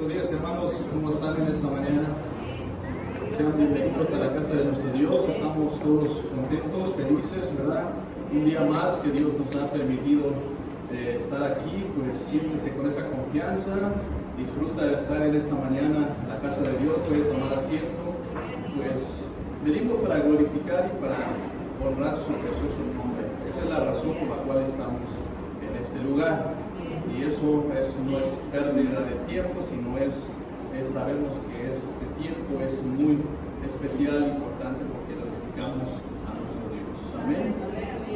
Buenos días, hermanos, ¿cómo están en esta mañana? Sean bienvenidos a la casa de nuestro Dios. Estamos todos contentos, felices, ¿verdad? Un día más que Dios nos ha permitido estar aquí, pues siéntese con esa confianza, disfruta de estar en esta mañana en la casa de Dios, puede tomar asiento, pues venimos para glorificar y para honrar su precioso nombre. Esa es la razón por la cual estamos en este lugar. Y eso no es pérdida de tiempo, sino sabemos que este tiempo es muy especial, importante, porque lo dedicamos a nuestro Dios. Amén.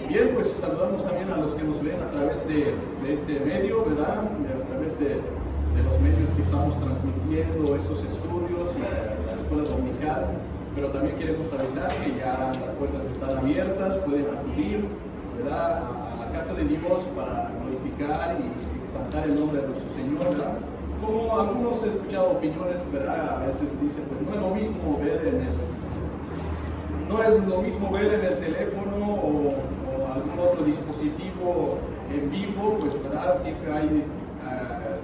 Bien, pues saludamos también a los que nos ven a través de este medio, ¿verdad? A través de los medios que estamos transmitiendo esos estudios, la escuela dominical. Pero también queremos avisar que ya las puertas están abiertas, pueden acudir, ¿verdad?, a la casa de Dios para glorificar y exaltar el nombre de nuestro Señor, ¿verdad? Como algunos he escuchado opiniones, ¿verdad? A veces dicen, pues no es lo mismo ver en el teléfono o algún otro dispositivo en vivo, pues, ¿verdad? Siempre hay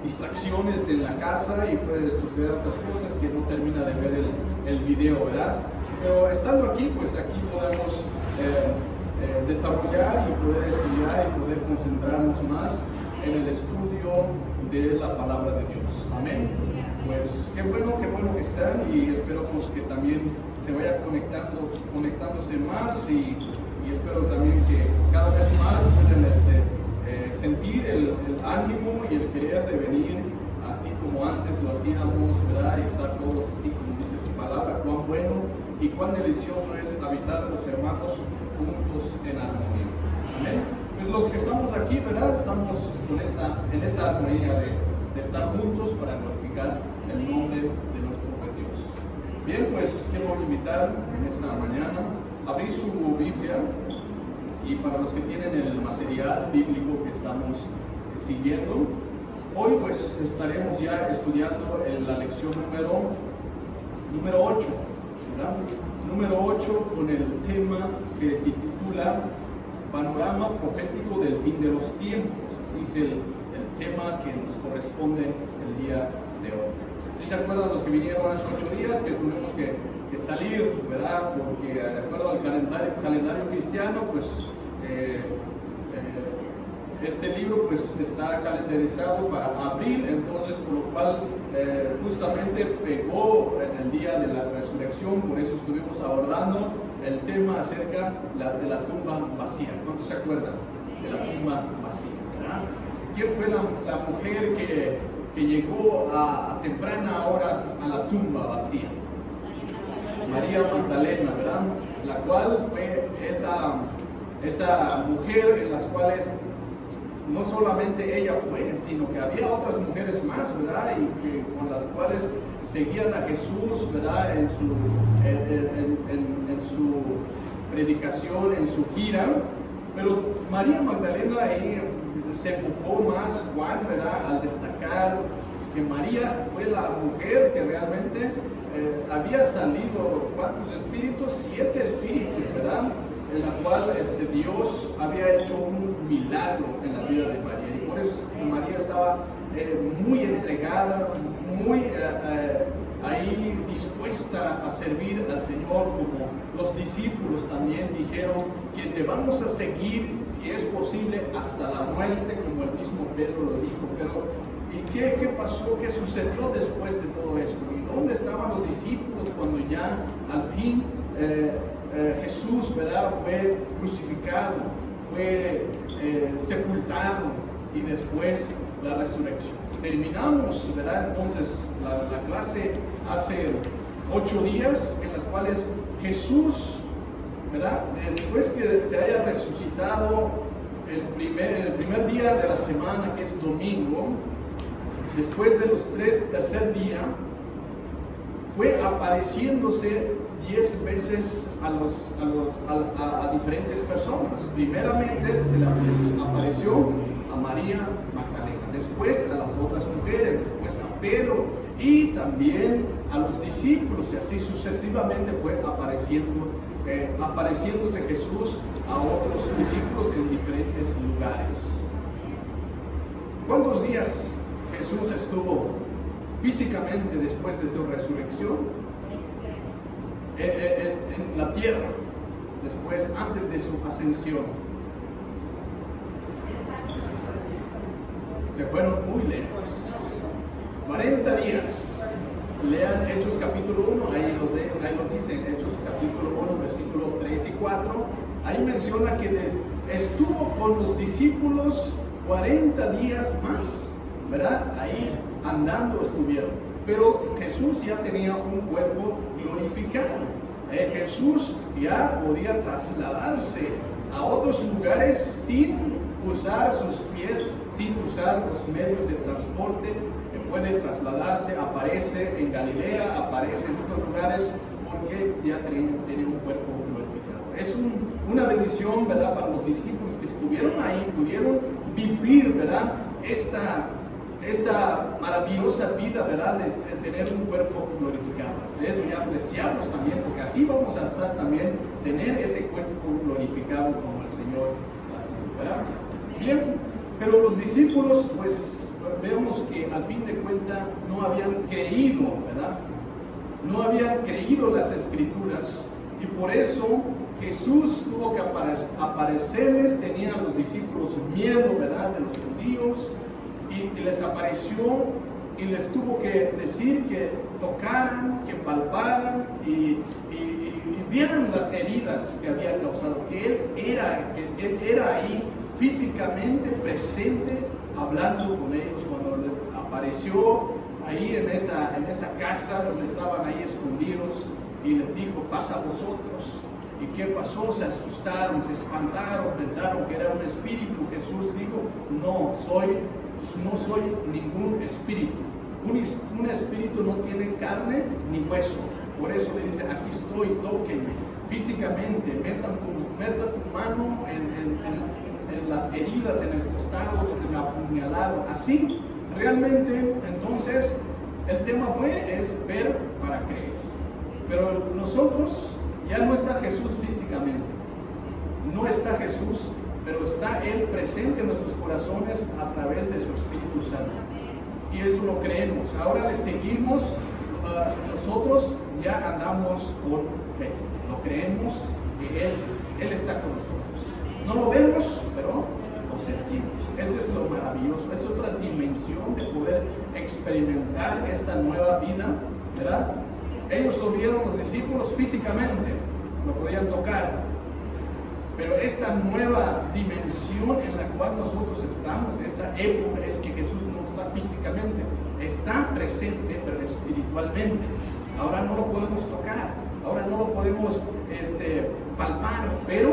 distracciones en la casa y puede suceder otras cosas que no termina de ver el video, ¿verdad? Pero estando aquí, pues aquí podemos desarrollar y poder estudiar y poder concentrarnos más en el estudio de la palabra de Dios. Amén. Pues qué bueno que están, y espero pues que también se vaya conectándose más y espero también que cada vez más puedan sentir el ánimo y el querer de venir así como antes lo hacíamos, ¿verdad? Y estar todos así como dice su palabra, cuán bueno y cuán delicioso es habitar los hermanos juntos en armonía. Amén. Pues los que estamos aquí, ¿verdad? Estamos en esta armonía de estar juntos para glorificar el nombre de nuestro buen Dios. Bien, pues quiero invitar en esta mañana a abrir su Biblia, y para los que tienen el material bíblico que estamos siguiendo, hoy pues estaremos ya estudiando en la lección número 8, ¿verdad? Número 8, con el tema que se titula Panorama profético del fin de los tiempos. Así es el tema que nos corresponde el día de hoy. Si se acuerdan los que vinieron hace 8 días que tuvimos que salir, ¿verdad? Porque de acuerdo al calendario cristiano, pues este libro pues está calendarizado para abril, entonces por lo cual justamente pegó en el día de la resurrección. Por eso estuvimos abordando el tema acerca de la tumba vacía. ¿Cuántos se acuerdan de la tumba vacía, ¿verdad? ¿Quién fue la mujer que llegó a tempranas horas a la tumba vacía? María Magdalena, ¿verdad? La cual fue esa mujer en las cuales no solamente ella fue, sino que había otras mujeres más, ¿verdad? Y con las cuales seguían a Jesús, ¿verdad? En su predicación, en su gira. Pero María Magdalena ahí se enfocó más, Juan, ¿verdad?, al destacar que María fue la mujer que realmente había salido, ¿cuántos espíritus? 7 espíritus, ¿verdad?, en la cual Dios había hecho un milagro en la vida de María. Y por eso María estaba muy entregada, muy ahí dispuesta a servir al Señor, como los discípulos también dijeron que te vamos a seguir, si es posible, hasta la muerte, como el mismo Pedro lo dijo. Pero ¿y qué pasó? ¿Qué sucedió después de todo esto? ¿Y dónde estaban los discípulos cuando ya al fin Jesús, ¿verdad?, fue crucificado, fue sepultado y después la resurrección? Terminamos, ¿verdad?, entonces la clase hace 8 días en las cuales Jesús, ¿verdad?, después que se haya resucitado el primer día de la semana, que es domingo, después de los tercer día, fue apareciéndose 10 veces a diferentes personas. Primeramente se le apareció a María Magdalena, después a las otras mujeres, después a Pedro y también a los discípulos, y así sucesivamente fue apareciéndose Jesús a otros discípulos en diferentes lugares. ¿Cuántos días Jesús estuvo físicamente después de su resurrección en la tierra, después, antes de su ascensión. Se fueron muy lejos. 40 días. Lean Hechos capítulo 1, ahí lo dice, Hechos capítulo 1, versículo 3 y 4. Ahí menciona que estuvo con los discípulos 40 días más, ¿verdad? Ahí andando estuvieron. Pero Jesús ya tenía un cuerpo glorificado. Jesús ya podía trasladarse a otros lugares sin usar sus pies, sin usar los medios de transporte. Puede trasladarse, aparece en Galilea, aparece en otros lugares, porque ya tiene un cuerpo glorificado. Es una bendición, ¿verdad?, para los discípulos que estuvieron ahí, pudieron vivir, ¿verdad?, esta maravillosa vida, ¿verdad?, de tener un cuerpo glorificado. Eso ya lo deseamos también, porque así vamos a estar también, tener ese cuerpo glorificado como el Señor, ¿verdad? Bien, pero los discípulos, pues, vemos que al fin de cuentas no habían creído, ¿verdad? No habían creído las Escrituras, y por eso Jesús tuvo que aparecerles. Tenían los discípulos miedo, ¿verdad?, de los judíos, y les apareció y les tuvo que decir que tocaran, que palparan y vieran las heridas que había causado, que Él era ahí físicamente presente, hablando con ellos. Cuando apareció ahí en esa casa donde estaban ahí escondidos, y les dijo: pasa a vosotros. ¿Y qué pasó? Se asustaron, se espantaron, pensaron que era un espíritu. Jesús dijo: no soy ningún espíritu. Un espíritu no tiene carne ni hueso. Por eso le dice: aquí estoy, tóquenme físicamente, meta tu mano en las heridas, en el costado donde me apuñalaron. Así, realmente, entonces, el tema es ver para creer. Pero nosotros, ya no está Jesús físicamente, no está Jesús, pero está Él presente en nuestros corazones a través de su Espíritu Santo. Y eso lo creemos. Ahora le seguimos. Nosotros ya andamos por fe. Lo creemos que Él está con nosotros. No lo vemos, pero lo sentimos. Eso es lo maravilloso. Es otra dimensión de poder experimentar esta nueva vida, ¿verdad? Ellos lo vieron, los discípulos, físicamente, lo podían tocar. Pero esta nueva dimensión en la cual nosotros estamos, esta época, es que Jesús no está físicamente, está presente, pero espiritualmente. Ahora no lo podemos tocar, ahora no lo podemos palpar, pero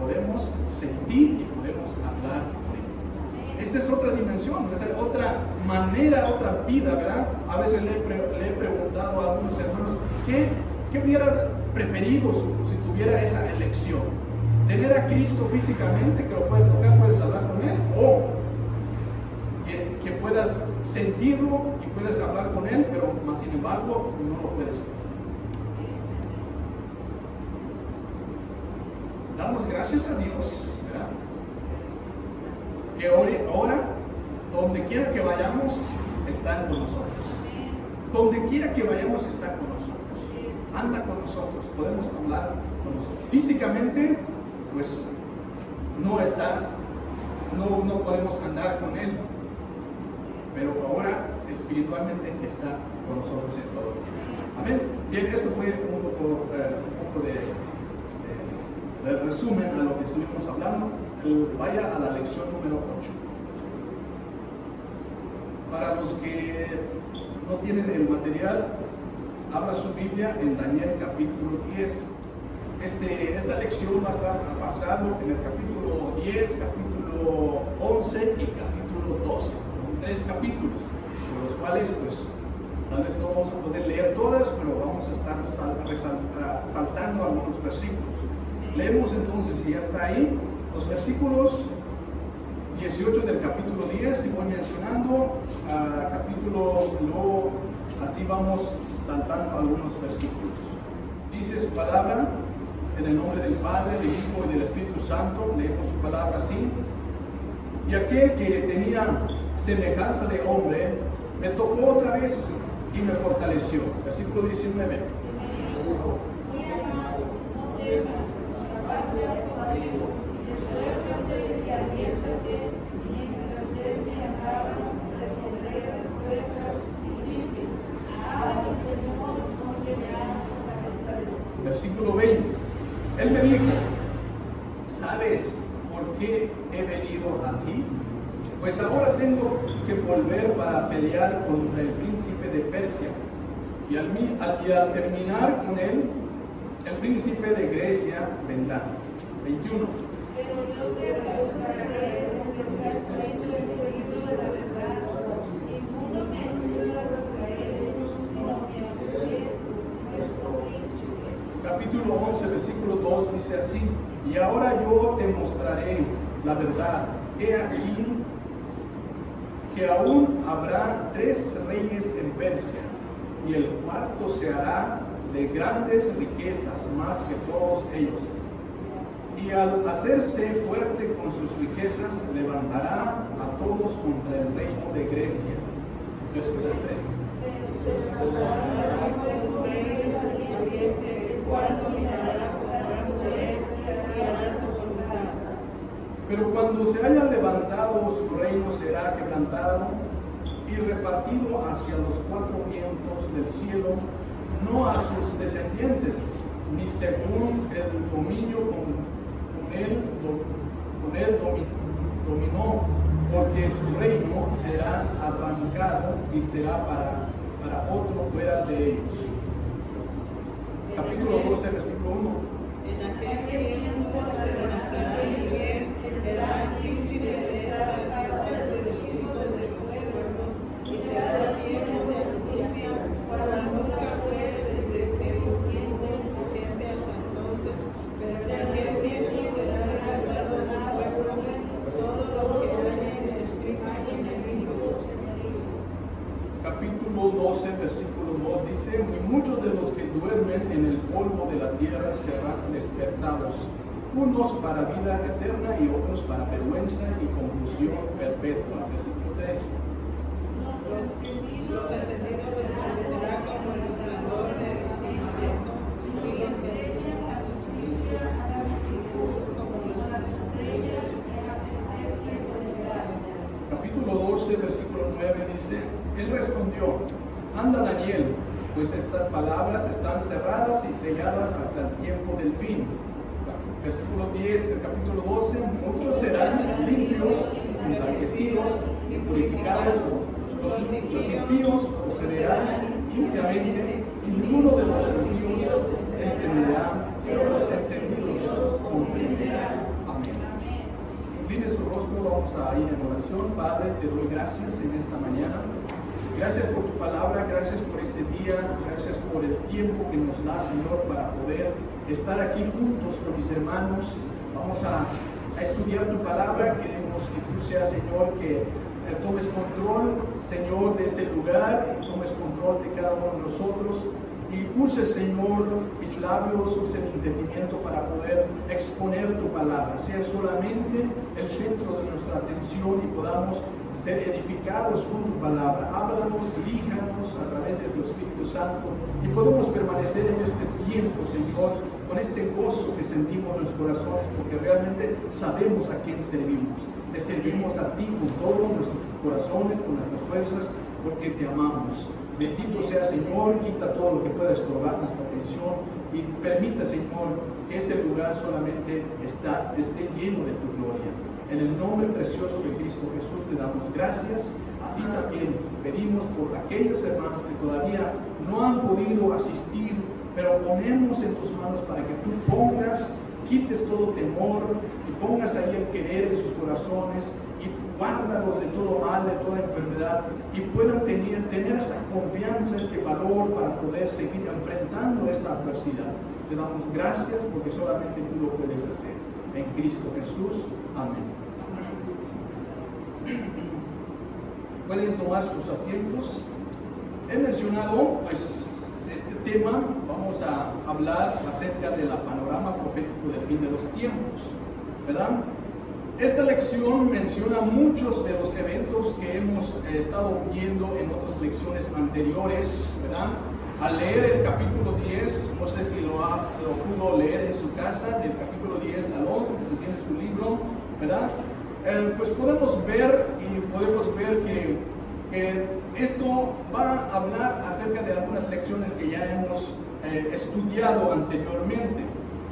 podemos sentir y podemos hablar con Él. Esa es otra dimensión, esa es otra manera, otra vida, ¿verdad? A veces le he preguntado a algunos hermanos: ¿qué hubiera preferido si tuviera esa elección? ¿Tener a Cristo físicamente, que lo puedes tocar, puedes hablar con Él? ¿O que puedas sentirlo y puedes hablar con Él, pero más sin embargo no lo puedes? Damos gracias a Dios, ¿verdad?, que ahora, donde quiera que vayamos, están con nosotros. Donde quiera que vayamos, está con nosotros. Anda con nosotros, podemos hablar con nosotros. Físicamente, pues no está, no podemos andar con Él, pero ahora espiritualmente está con nosotros en todo. Amén. Bien, esto fue un poco de resumen a lo que estuvimos hablando. Vaya a la lección número 8. Para los que no tienen el material, abra su Biblia en Daniel capítulo 10. Esta lección va a estar basado en el capítulo 10, capítulo 11 y capítulo 12. Son 3 capítulos, por los cuales pues tal vez no vamos a poder leer todas, pero vamos a estar saltando algunos versículos. Leemos entonces, y ya está ahí, los versículos 18 del capítulo 10, y voy mencionando luego así vamos saltando algunos versículos. Dice su palabra: en el nombre del Padre, del Hijo y del Espíritu Santo. Leemos su palabra así: y aquel que tenía semejanza de hombre Me tocó otra vez y me fortaleció. Versículo 19. Versículo 20. Él me dijo: ¿sabes por qué he venido a ti? Pues ahora tengo que volver para pelear contra el príncipe de Persia. Y al terminar con él, el príncipe de Grecia vendrá. 21. Pero yo te preguntaré lo que está escrito en el libro de la verdad. Ninguno me ayuda contra él, sino que aunque nuestro príncipe. Capítulo 11, versículo 2 dice así: y ahora yo te mostraré la verdad. He aquí que aún habrá 3 reyes en Persia, y el cuarto se hará de grandes riquezas más que todos ellos. Y al hacerse fuerte con sus riquezas, levantará a todos contra el reino de Grecia. Versículo 3. Pero cuando se haya levantado, su reino será quebrantado y repartido hacia los 4 vientos del cielo, no a sus descendientes, ni según el dominio con él dominó, porque su reino será arrancado y será para otro fuera de ellos. Capítulo 12, versículo 1. En aquel tiempo se levantará Miguel, que será príncipe de esta parte de los hijos del pueblo, y será lleno de justicia, para nunca fuere desde que viviente hasta entonces, pero en aquel tiempo será rescatado su pueblo, todo lo que haya en escrito en el libro. Capítulo 12, versículo 2 dice: y muchos de los que duermen en el polvo de la tierra serán despertados, unos para vida eterna y otros para vergüenza y confusión perpetua. Versículo 3. Los entendidos resplandecerá como el resplandor del firmamento, y enseñan la justicia a la multitud como las estrellas en la eternidad. Capítulo 12, versículo 9 dice: él respondió: anda, Daniel, pues estas palabras están cerradas y selladas hasta el tiempo del fin. Versículo 10 del capítulo 12: muchos serán limpios, emblanquecidos y purificados. Los impíos procederán limpiamente, y ninguno de los impíos entenderá, pero los entendidos comprenderán. Amén. Incline su rostro, vamos a ir en oración. Padre, te doy gracias en esta mañana. Gracias por tu palabra, gracias por este día, gracias por el tiempo que nos da, Señor, para poder estar aquí juntos con mis hermanos. Vamos a estudiar tu palabra. Queremos que tú seas, Señor, que tomes control, Señor, de este lugar, y tomes control de cada uno de nosotros. Y use, Señor, mis labios, use mi entendimiento para poder exponer tu palabra. Sea solamente el centro de nuestra atención y podamos ser edificados con tu palabra. Háblanos, diríjanos a través de tu Espíritu Santo, y podemos permanecer en este tiempo, Señor, con este gozo que sentimos en los corazones, porque realmente sabemos a quién servimos. Te servimos a ti con todos nuestros corazones, con nuestras fuerzas, porque te amamos. Bendito sea, Señor, quita todo lo que pueda estorbar nuestra atención y permita, Señor, que este lugar solamente esté lleno de tu gloria. En el nombre precioso de Cristo Jesús te damos gracias. Así también pedimos por aquellos hermanos que todavía no han podido asistir, pero ponemos en tus manos para que tú quites todo temor y pongas ahí el querer en sus corazones y guárdalos de todo mal, de toda enfermedad, y puedan tener esa confianza, este valor para poder seguir enfrentando esta adversidad. Te damos gracias porque solamente tú lo puedes hacer. En Cristo Jesús. Amén. Pueden tomar sus asientos. He mencionado pues este tema. Vamos a hablar acerca del panorama profético del fin de los tiempos, ¿verdad? Esta lección menciona muchos de los eventos que hemos estado viendo en otras lecciones anteriores, ¿verdad? Al leer el capítulo 10, no sé si lo pudo leer en su casa, del capítulo 10 al 11, si tiene su libro, ¿verdad? Pues podemos ver que esto va a hablar acerca de algunas lecciones que ya hemos estudiado anteriormente.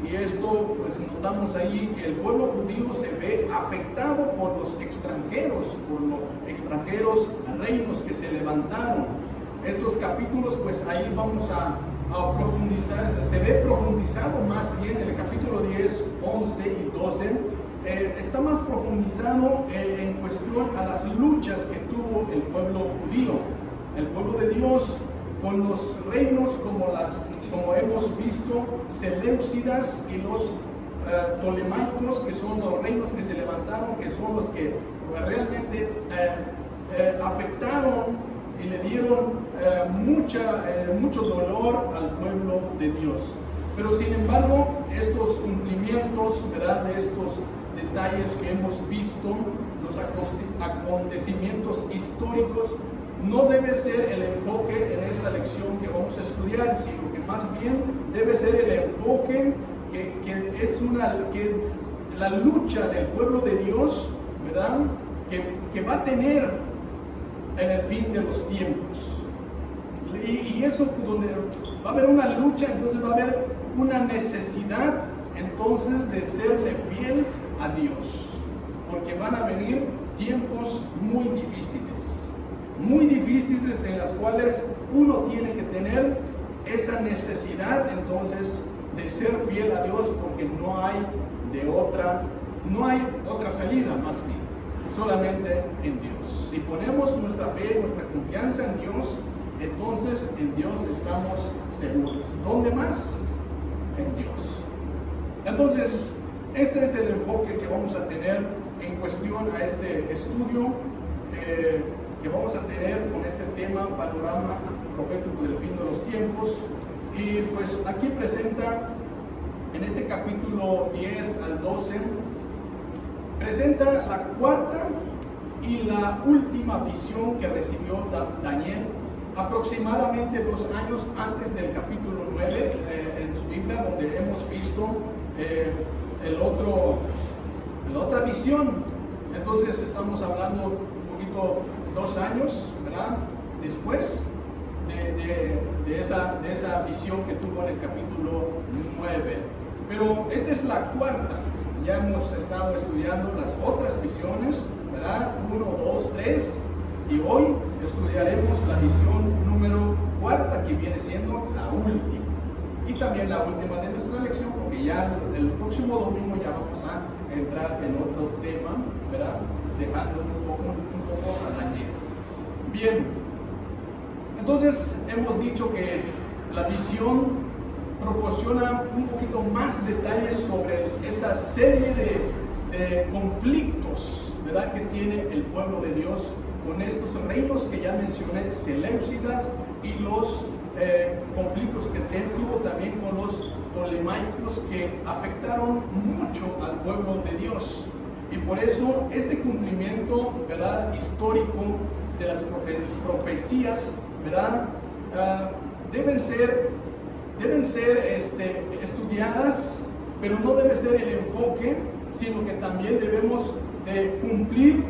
Y esto, pues notamos ahí que el pueblo judío se ve afectado por los extranjeros, reinos que se levantaron. Estos capítulos, pues ahí vamos a profundizar, se ve profundizado más bien en el capítulo 10, 11 y 12. Está más profundizado en cuestión a las luchas que tuvo el pueblo judío, el pueblo de Dios, con los reinos como hemos visto, Seleucidas y los Ptolemaicos, que son los reinos que se levantaron, que son los que realmente afectaron y le dieron mucho dolor al pueblo de Dios. Pero sin embargo, estos cumplimientos, ¿verdad?, de estos detalles que hemos visto, los acontecimientos históricos, no debe ser el enfoque en esta lección que vamos a estudiar, sino que más bien debe ser el enfoque que la lucha del pueblo de Dios, ¿verdad?, que va a tener en el fin de los tiempos. Y eso, donde va a haber una lucha, entonces va a haber una necesidad entonces de serle fiel a Dios, porque van a venir tiempos muy difíciles en las cuales uno tiene que tener esa necesidad entonces de ser fiel a Dios, porque no hay otra salida, más bien, solamente en Dios. Si ponemos nuestra fe, nuestra confianza en Dios, entonces en Dios estamos seguros. ¿Dónde más? En Dios. Entonces, este es el enfoque que vamos a tener en cuestión a este estudio que vamos a tener con este tema, panorama profético del fin de los tiempos. Y pues aquí presenta, en este capítulo 10 al 12, presenta la cuarta y la última visión que recibió Daniel, aproximadamente 2 años antes del capítulo 9 en su Biblia, donde hemos visto la otra visión. Entonces estamos hablando un poquito 2 años, ¿verdad?, después de esa visión que tuvo en el capítulo 9. Pero esta es la cuarta. Ya hemos estado estudiando las otras visiones, ¿verdad?, 1, 2, 3, y hoy estudiaremos la visión número 4, que viene siendo la última, y también la última de nuestra lección, porque ya el próximo domingo ya vamos a entrar en otro tema, ¿verdad?, dejando un poco a Daniel. Bien, entonces hemos dicho que la visión proporciona un poquito más detalles sobre esta serie de conflictos, ¿verdad?, que tiene el pueblo de Dios con estos reinos que ya mencioné, Seleucidas, y los conflictos que tuvo también con los Ptolemaicos, que afectaron mucho al pueblo de Dios. Y por eso este cumplimiento, ¿verdad?, histórico de las profecías, ¿verdad?, deben ser estudiadas, pero no debe ser el enfoque, sino que también debemos de cumplir,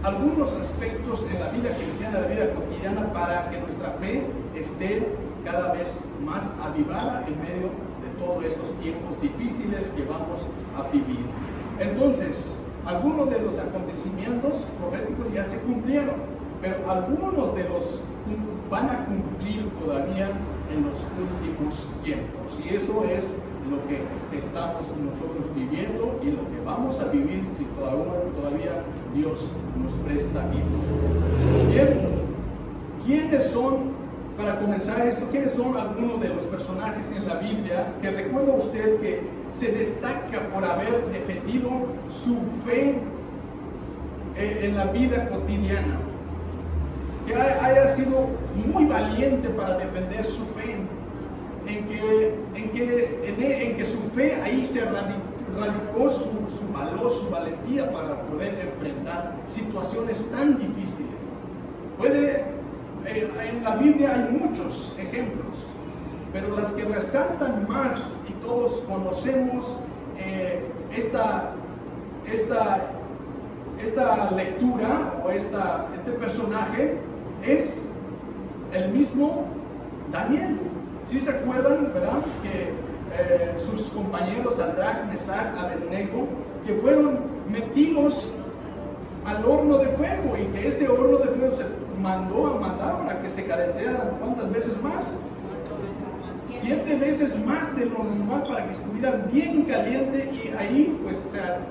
algunos aspectos en la vida cristiana, la vida cotidiana, para que nuestra fe esté cada vez más avivada en medio de todos estos tiempos difíciles que vamos a vivir. Entonces, algunos de los acontecimientos proféticos ya se cumplieron, pero algunos de los van a cumplir todavía en los últimos tiempos, y eso es lo que estamos nosotros viviendo y lo que vamos a vivir si todavía Dios nos presta vida. Bien, ¿quiénes son, para comenzar esto, quiénes son algunos de los personajes en la Biblia que recuerda usted que se destaca por haber defendido su fe en la vida cotidiana? Que haya sido muy valiente para defender su fe, en que su fe ahí se radicó su valor, su valentía para poder enfrentar situaciones tan difíciles. En la Biblia hay muchos ejemplos, pero las que resaltan más y todos conocemos esta lectura o este personaje es el mismo Daniel. ¿Sí se acuerdan, verdad? Que sus compañeros Sadrach, Mesach, Abednego, que fueron metidos al horno de fuego, y que ese horno de fuego se mandaron a que se calentaran ¿cuántas veces más? 7 veces más de lo normal, para que estuvieran bien caliente, y ahí pues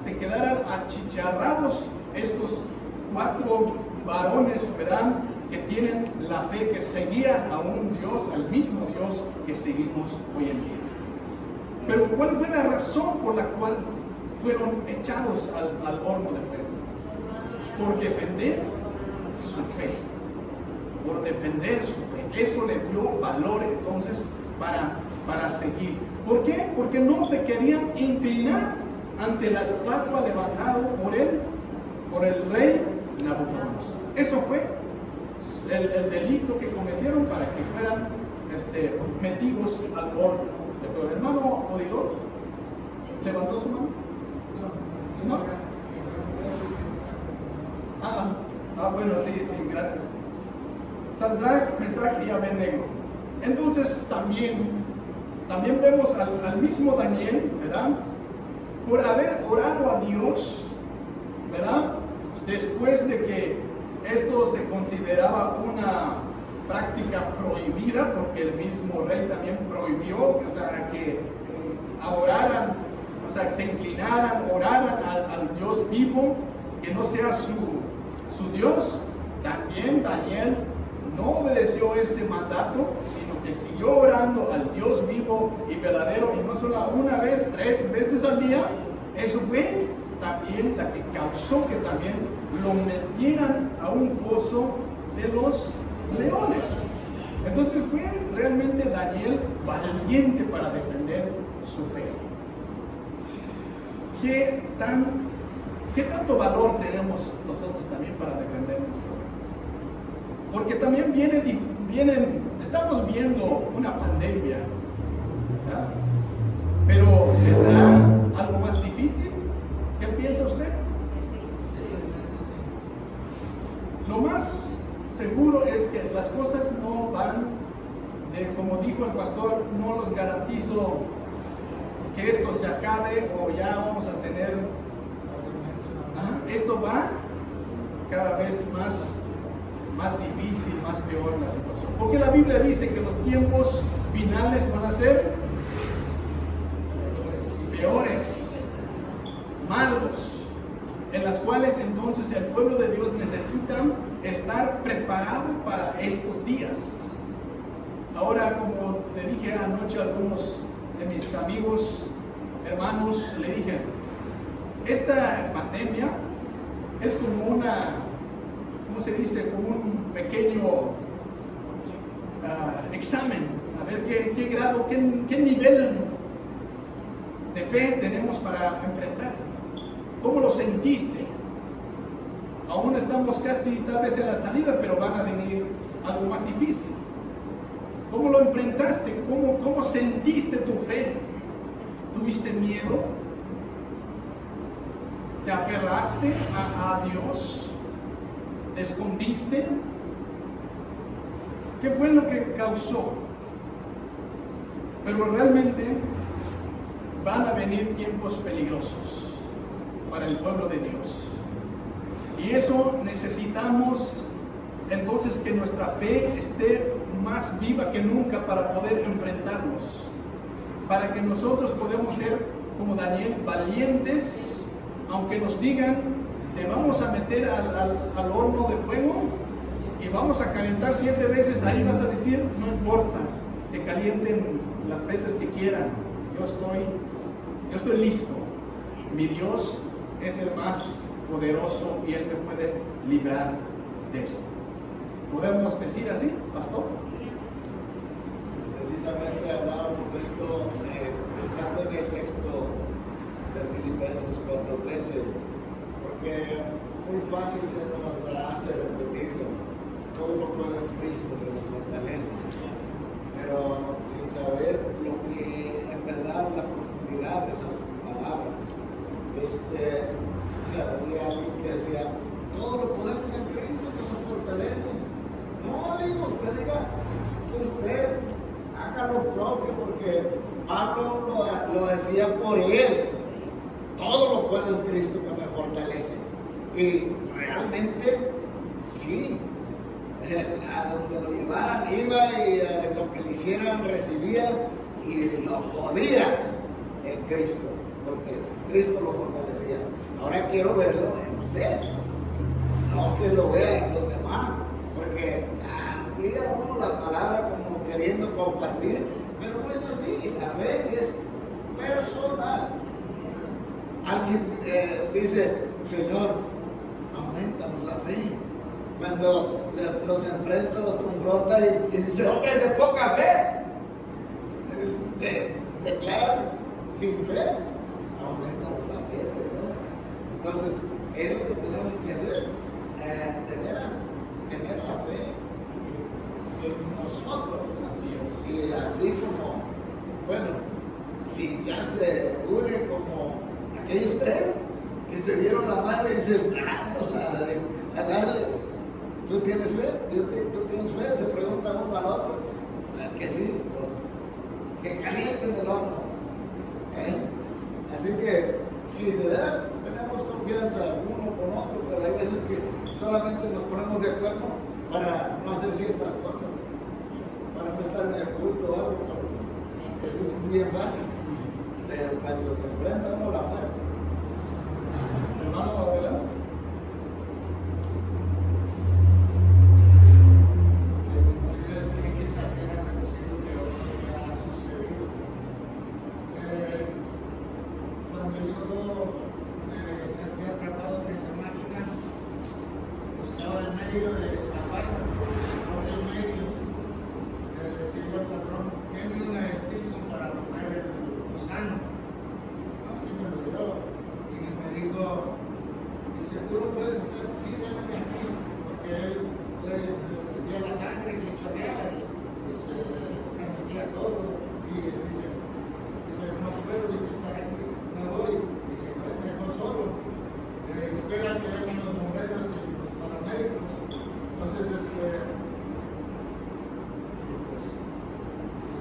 se quedaran achicharrados estos 4 varones, ¿verdad? Que tienen la fe, que seguían a un Dios, al mismo Dios que seguimos hoy en día. Pero ¿cuál fue la razón por la cual fueron echados al horno de fuego? Por defender su fe. Por defender su fe. Eso le dio valor entonces para seguir. ¿Por qué? Porque no se querían inclinar ante la estatua levantada por el rey Nabucodonosor. Eso fue el delito que cometieron para que fueran metidos al horno de fuego. Hermano Odilor, ¿levantó su mano? ¿No? Bueno, sí, gracias. Sadrach, Mesach y Abednego. Entonces también vemos al mismo Daniel, ¿verdad? Por haber orado a Dios, ¿verdad? Después de que esto se consideraba una práctica prohibida, porque el mismo rey también prohibió, que adoraran, se inclinaran, oraran al Dios vivo, que no sea su Dios. También Daniel no obedeció este mandato, sino que siguió orando al Dios vivo y verdadero, y no solo una vez, 3 veces al día. Eso fue también la que causó que también lo metieran a un foso de los leones. Entonces fue realmente Daniel valiente para defender su fe. ¿Qué tanto valor tenemos nosotros también para defender nuestra fe? Porque también estamos viendo una pandemia, ¿verdad? Pero ¿vendrá algo más difícil? ¿Qué piensa usted? Lo más seguro es que las cosas no van, como dijo el pastor, no los garantizo que esto se acabe o ya vamos a tener. Esto va cada vez más difícil, más peor la situación. Porque la Biblia dice que los tiempos finales van a ser peores, malos, en las cuales entonces el pueblo de Dios necesita estar preparado para estos días. Ahora, como le dije anoche a algunos de mis amigos, hermanos, le dije, esta pandemia es como ¿cómo se dice? Como un pequeño examen, a ver qué grado, qué nivel de fe tenemos para enfrentar. ¿Cómo lo sentiste? Aún estamos casi tal vez en la salida, pero van a venir algo más difícil. ¿Cómo lo enfrentaste? ¿Cómo sentiste tu fe? ¿Tuviste miedo? ¿Te aferraste a Dios? ¿Te escondiste? ¿Qué fue lo que causó? Pero realmente van a venir tiempos peligrosos para el pueblo de Dios. Y eso necesitamos entonces que nuestra fe esté más viva que nunca para poder enfrentarnos. Para que nosotros podamos ser como Daniel, valientes, aunque nos digan, te vamos a meter al horno de fuego y vamos a calentar 7 veces, ahí vas a decir, no importa, que calienten las veces que quieran, yo estoy listo. Mi Dios es el más poderoso y Él me puede librar de esto. ¿Podemos decir así, pastor? Precisamente hablábamos de esto, pensando en el texto de Filipenses 4:13, porque muy fácil se nos hace repetirlo. Todo lo puedo en Cristo que nos fortalece, pero sin saber lo que en verdad la profundidad de esas palabras. Había alguien que decía, todo lo podemos en Cristo que nos fortalece. No, digo, usted diga que usted haga lo propio, porque Pablo lo decía por él. Todo lo puedo en Cristo que me fortalece. Y realmente sí, a donde lo llevaran iba, y lo que le hicieran recibía, y lo podía en Cristo, porque Cristo lo fortalecía. Ahora quiero verlo en usted, no que lo vea en los demás, porque amplía uno la palabra como queriendo compartir, pero no es así. La fe es personal. Alguien dice, Señor, aumentanos la fe. Cuando los enfrenta, los confronta y dice, hombre, es de poca fe. Se declaran sin fe. Aumentanos la fe, Señor. Entonces, es lo que tenemos que hacer. Tener la fe en nosotros. Así es. Y así como, bueno, si ya se une como aquellos tres que se dieron la mano y dicen, vamos a darle. ¿Tú tienes fe? ¿Tú tienes fe? Se pregunta uno al otro. Es que sí, pues, que calienten el horno. Así que, si de verdad tenemos confianza uno con otro, pero hay veces que solamente nos ponemos de acuerdo para no hacer ciertas cosas, para no estar en el culto o algo. Eso es bien fácil. Pero cuando se enfrenta uno a la muerte. Hermano, adelante. De escapar por el medio, le decía al patrón, denme una Stilson para romper el gusano. Así me lo dio y me dijo, dice, tú lo puedes hacer, sí, déjame aquí, porque él le subía la sangre y le chorreaba y se estremecía todo, y dice, no puedo, dice, estar aquí, me voy, dice, pues me dejó solo, espera que vengan los bomberos y los paramédicos. Entonces, pues,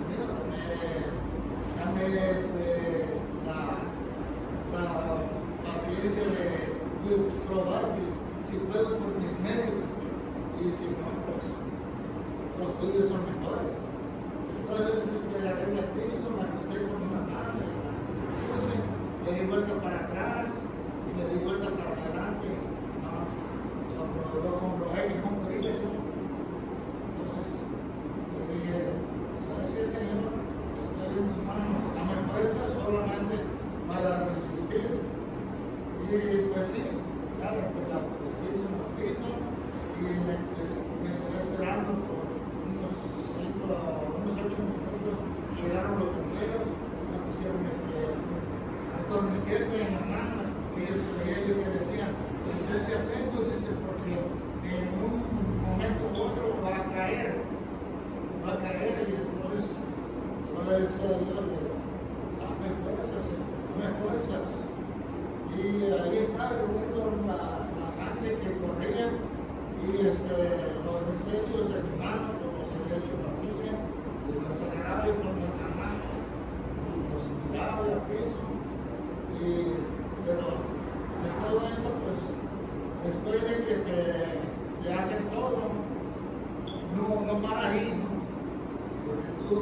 mira, dame la paciencia de probar si puedo por mis medios, y si no, pues los tuyos son mejores. Entonces, agarré la Stilson, la acosté con una mano, entonces le di vuelta para atrás y le di vuelta para adelante. Lo comprobé que no podía. Entonces le dije, ¿sabes qué, Señor? Estoy en tus manos, dame fuerza solamente para resistir. Y pues sí, ya la prestigio en el piso, y me quedé esperando por unos 8 minutos. Llegaron los bomberos, me pusieron un torniquete en la mano, y ellos que decían, esténse atentos, porque en un momento u otro va a caer, y entonces yo le decía a Dios, dame fuerzas, y ahí estaba viendo la sangre que corría, y los desechos de mi mano, como se le ha hecho papilla, y los agarraba y ponía en la mano, y los tiraba al piso, pero de todo eso, pues, después de que te hacen todo, no para ahí, ¿no? Porque tú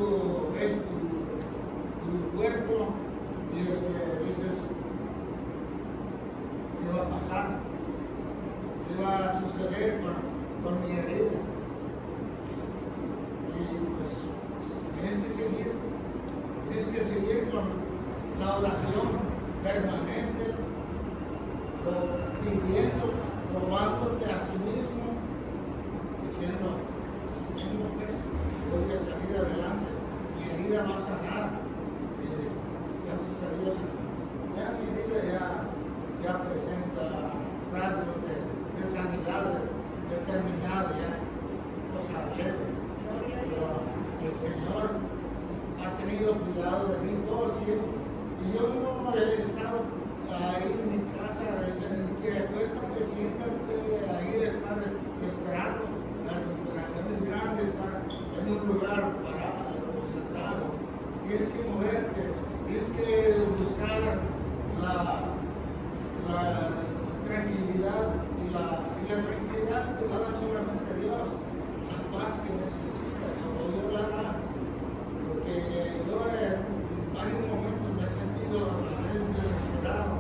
ves tu cuerpo y dices, ¿qué va a pasar? ¿Qué va a suceder con mi herida? Y pues tienes que seguir con la oración permanente, pidiendo, probándote a sí mismo, diciendo que voy a salir adelante, mi herida va a sanar. Gracias a Dios, ya mi herida tenido cuidado de mí todo el tiempo. Y yo no he estado ahí en mi casa, que acuéstate, siéntate ahí, estar esperando. La desesperación es grande, estar en un lugar parado, sentado. Tienes que moverte, tienes que buscar la tranquilidad y la tranquilidad te la da solamente Dios, la paz que necesitas, solo Dios la da. Porque yo en varios momentos me he sentido a veces desesperado,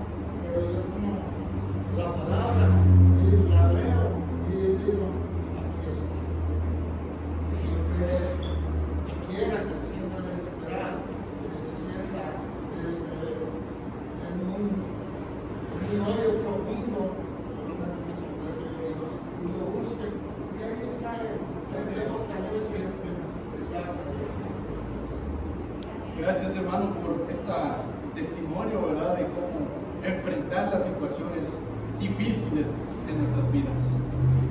pero yo tomo la palabra y la leo y digo, aquí estoy. Y siempre que quiera que se sienta desesperado, que se sienta en un hoyo profundo, solamente que se puede de Dios y lo busque. Y ahí está el fortalece de saca de Gracias, hermano, por este testimonio, ¿verdad?, de cómo enfrentar las situaciones difíciles en nuestras vidas.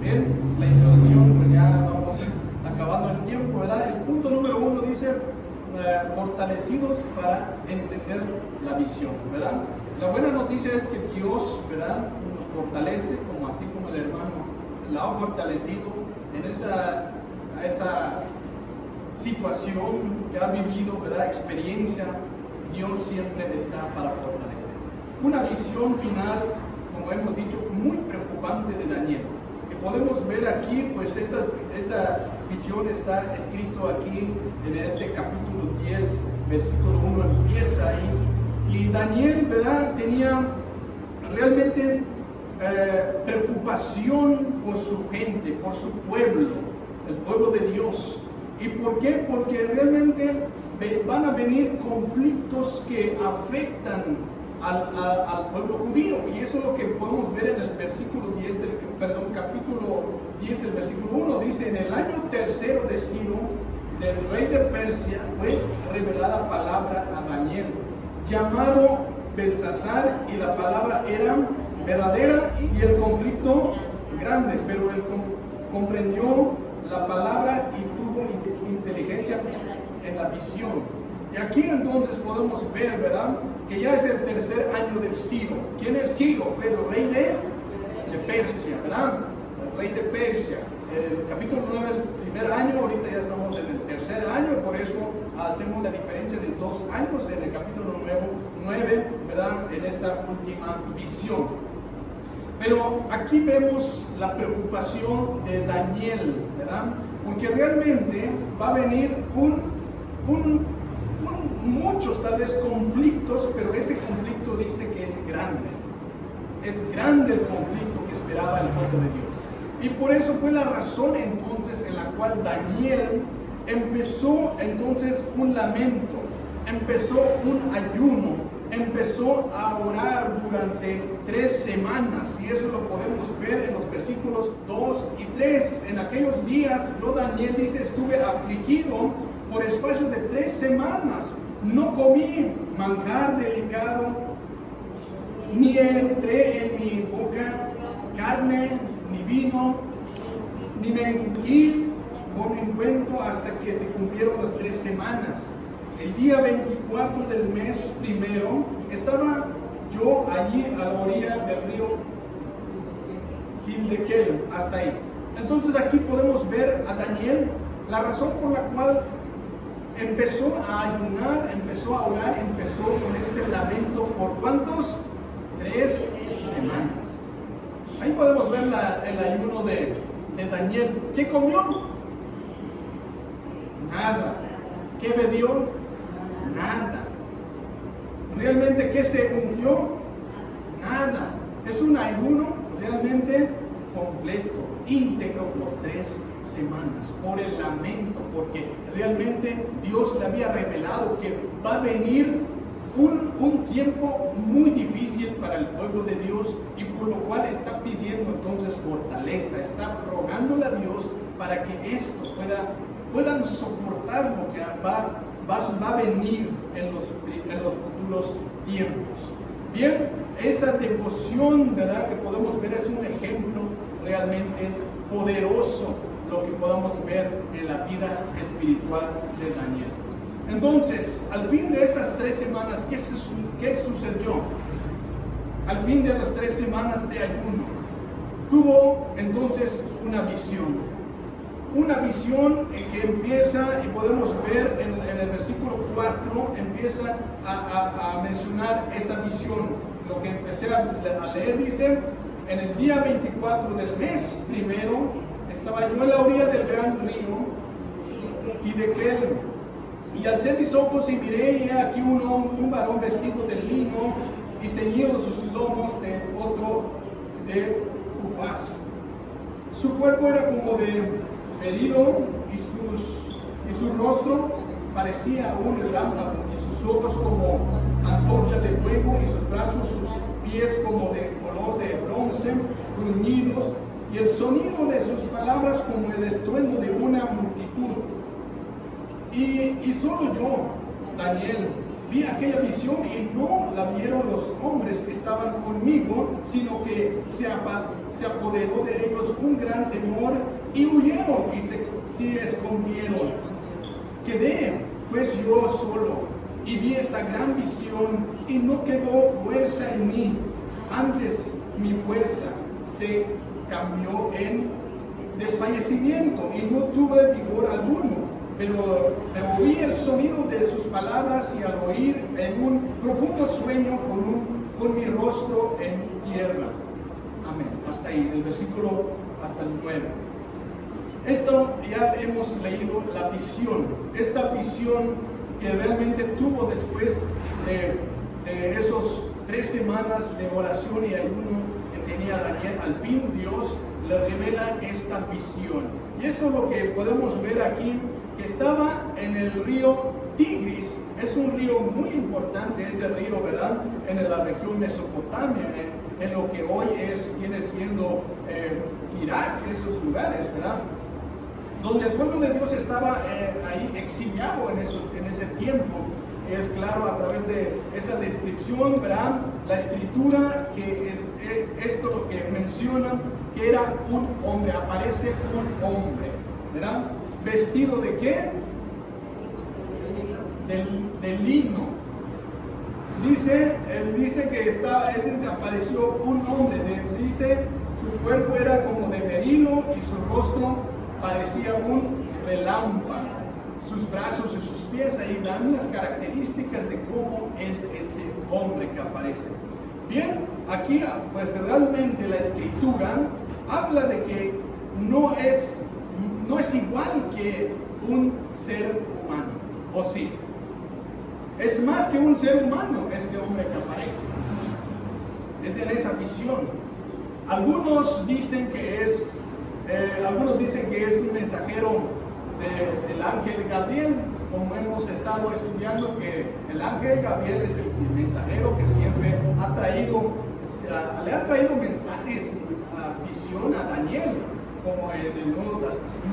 Bien, la introducción, pues ya vamos acabando el tiempo, ¿verdad? El punto número 1 dice, fortalecidos para entender la visión, ¿verdad? La buena noticia es que Dios, ¿verdad?, nos fortalece, así como el hermano la ha fortalecido en esa situación que ha vivido, ¿verdad?, experiencia. Dios siempre está para fortalecer. Una visión final, como hemos dicho, muy preocupante de Daniel, que podemos ver aquí, pues esa visión está escrito aquí en este capítulo 10, versículo 1, empieza ahí. Y Daniel, ¿verdad?, tenía realmente preocupación por su gente, por su pueblo, el pueblo de Dios. ¿Y por qué? Porque realmente van a venir conflictos que afectan al pueblo judío. Y eso es lo que podemos ver en el capítulo 10 del versículo 1. Dice, en el año tercero de Ciro, del rey de Persia, fue revelada palabra a Daniel, llamado Belsasar, y la palabra era verdadera y el conflicto grande, pero él comprendió la palabra y tuvo inteligencia en la visión. Y aquí entonces podemos ver, ¿verdad?, que ya es el tercer año del Ciro. ¿Quién es Ciro? Fue el rey de Persia, ¿verdad? El rey de Persia. El capítulo 9, el primer año, ahorita ya estamos en el tercer año, por eso hacemos la diferencia de 2 años en el capítulo 9, ¿verdad?, en esta última visión. Pero aquí vemos la preocupación de Daniel, ¿verdad? Porque realmente va a venir muchos tal vez conflictos, pero ese conflicto dice que es grande. Es grande el conflicto que esperaba el pueblo de Dios. Y por eso fue la razón entonces en la cual Daniel empezó entonces un lamento, empezó un ayuno, empezó a orar durante 3 semanas, y eso lo podemos ver en los versículos 2 y 3. En aquellos días, Daniel dice, estuve afligido por espacio de 3 semanas. No comí manjar delicado, ni entré en mi boca carne, ni vino, ni me encogí con ungüento hasta que se cumplieron las 3 semanas. El día 24 del mes primero, estaba yo allí a la orilla del río Gildequel, hasta ahí. Entonces aquí podemos ver a Daniel, la razón por la cual empezó a ayunar, empezó a orar, empezó con este lamento. ¿Por cuántos? 3 semanas. Ahí podemos ver el ayuno de Daniel. ¿Qué comió? Nada. ¿Qué bebió? Nada. ¿Realmente qué se ungió? Nada. Es un ayuno realmente completo, íntegro por 3 semanas, por el lamento, porque realmente Dios le había revelado que va a venir un tiempo muy difícil para el pueblo de Dios, y por lo cual está pidiendo entonces fortaleza, está rogándole a Dios para que esto puedan soportar lo que va a venir en los futuros tiempos. Bien, esa devoción, ¿verdad?, que podemos ver es un ejemplo realmente poderoso, lo que podamos ver en la vida espiritual de Daniel. Entonces, al fin de estas 3 semanas, ¿qué sucedió? Al fin de las 3 semanas de ayuno, tuvo entonces una visión. Una visión que empieza, y podemos ver en el versículo 4, empieza a mencionar esa visión. Lo que empecé a leer dice: en el día 24 del mes primero, estaba yo en la orilla del gran río y de Kel, y alcé mis ojos y miré, y aquí un varón vestido de lino y ceñido sus lomos de otro de Ufaz. Su cuerpo era como de berilo, y su rostro parecía un relámpago, y sus ojos como antorcha de fuego, y sus brazos, sus pies como de color de bronce, bruñidos, y el sonido de sus palabras como el estruendo de una multitud. Y solo yo, Daniel, vi aquella visión, y no la vieron los hombres que estaban conmigo, sino que se apoderó de ellos un gran temor, y huyeron y se escondieron. Quedé pues yo solo, y vi esta gran visión, y no quedó fuerza en mí. Antes mi fuerza se cambió en desfallecimiento, y no tuve vigor alguno. Pero oí el sonido de sus palabras, y al oír en un profundo sueño con mi rostro en tierra. Amén. Hasta ahí, del versículo hasta el 9. Esto ya hemos leído la visión. Esta visión que realmente tuvo después de esos 3 semanas de oración y ayuno que tenía Daniel. Al fin Dios le revela esta visión. Y eso es lo que podemos ver aquí, que estaba en el río Tigris. Es un río muy importante, ese río, ¿verdad? En la región Mesopotamia, en lo que hoy viene siendo Irak, esos lugares, ¿verdad? Donde el pueblo de Dios estaba ahí exiliado en ese tiempo. Es claro a través de esa descripción, ¿verdad? La escritura, que es esto lo que menciona, que era un hombre, aparece un hombre, ¿verdad? ¿Vestido de qué? De lino. Dice que apareció un hombre, dice su cuerpo era como de berilo, y su rostro parecía un relámpago. Sus brazos y sus pies, ahí dan las características de cómo es este hombre que aparece. Bien, aquí pues realmente la escritura habla de que no es igual que un ser humano, ¿o sí? Es más que un ser humano este hombre que aparece. Es en esa visión. Algunos dicen que es un mensajero del ángel Gabriel, como hemos estado estudiando, que el ángel Gabriel es el mensajero que siempre le ha traído mensajes, visión a Daniel, como en el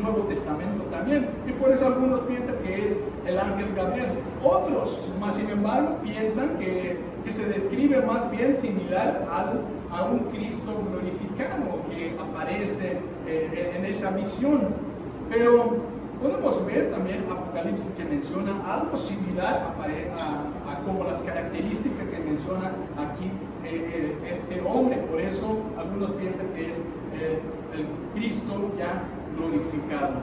Nuevo Testamento también, y por eso algunos piensan que es el ángel Gabriel. Otros, más sin embargo, piensan que se describe más bien similar a un Cristo glorificado que aparece en esa visión. Pero podemos ver también Apocalipsis, que menciona algo similar a como las características que menciona aquí este hombre. Por eso algunos piensan que es el Cristo ya glorificado.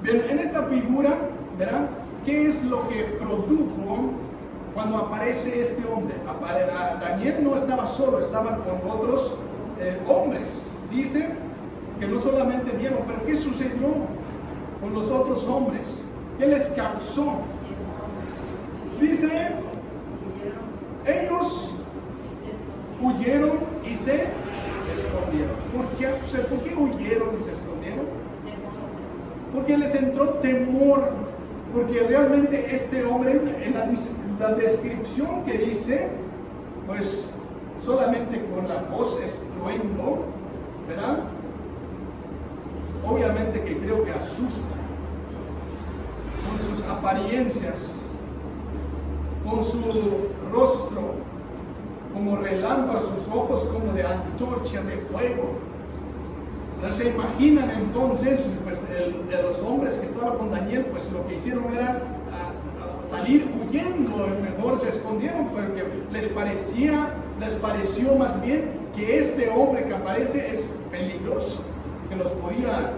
Bien, en esta figura, ¿verdad? ¿Qué es lo que produjo cuando aparece este hombre? Daniel no estaba solo, estaba con otros hombres. Dice que no solamente vieron, pero ¿qué sucedió con los otros hombres? ¿Qué les causó? Dice, ellos huyeron y se escondieron. ¿Por qué huyeron y se escondieron? Porque les entró temor, porque realmente este hombre, en la descripción que dice, pues solamente con la voz estruendo, ¿verdad? Obviamente que creo que asusta, con sus apariencias, con su rostro como relámpago, sus ojos como de antorcha de fuego. ¿Se imaginan entonces? Pues los hombres que estaban con Daniel, pues lo que hicieron era salir huyendo, mejor se escondieron porque les pareció más bien que este hombre que aparece es peligroso, que los podía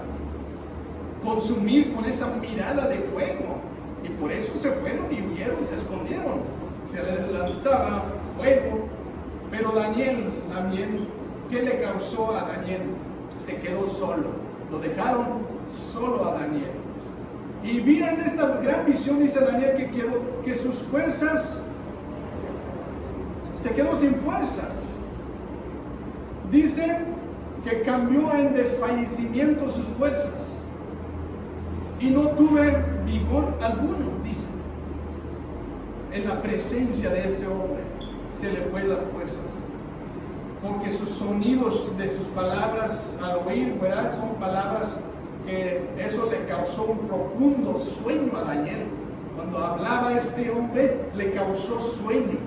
consumir con esa mirada de fuego, y por eso se fueron y huyeron, se escondieron, se les lanzaba fuego. Pero Daniel también, ¿qué le causó a Daniel? Se quedó solo, lo dejaron solo a Daniel. Y vi en esta gran visión, dice Daniel, que sus fuerzas, se quedó sin fuerzas. Dice que cambió en desfallecimiento sus fuerzas y no tuve vigor alguno, dice. En la presencia de ese hombre se le fue las fuerzas, porque sus sonidos de sus palabras al oír, ¿verdad? Son palabras que eso le causó un profundo sueño a Daniel. Cuando hablaba este hombre, le causó sueño.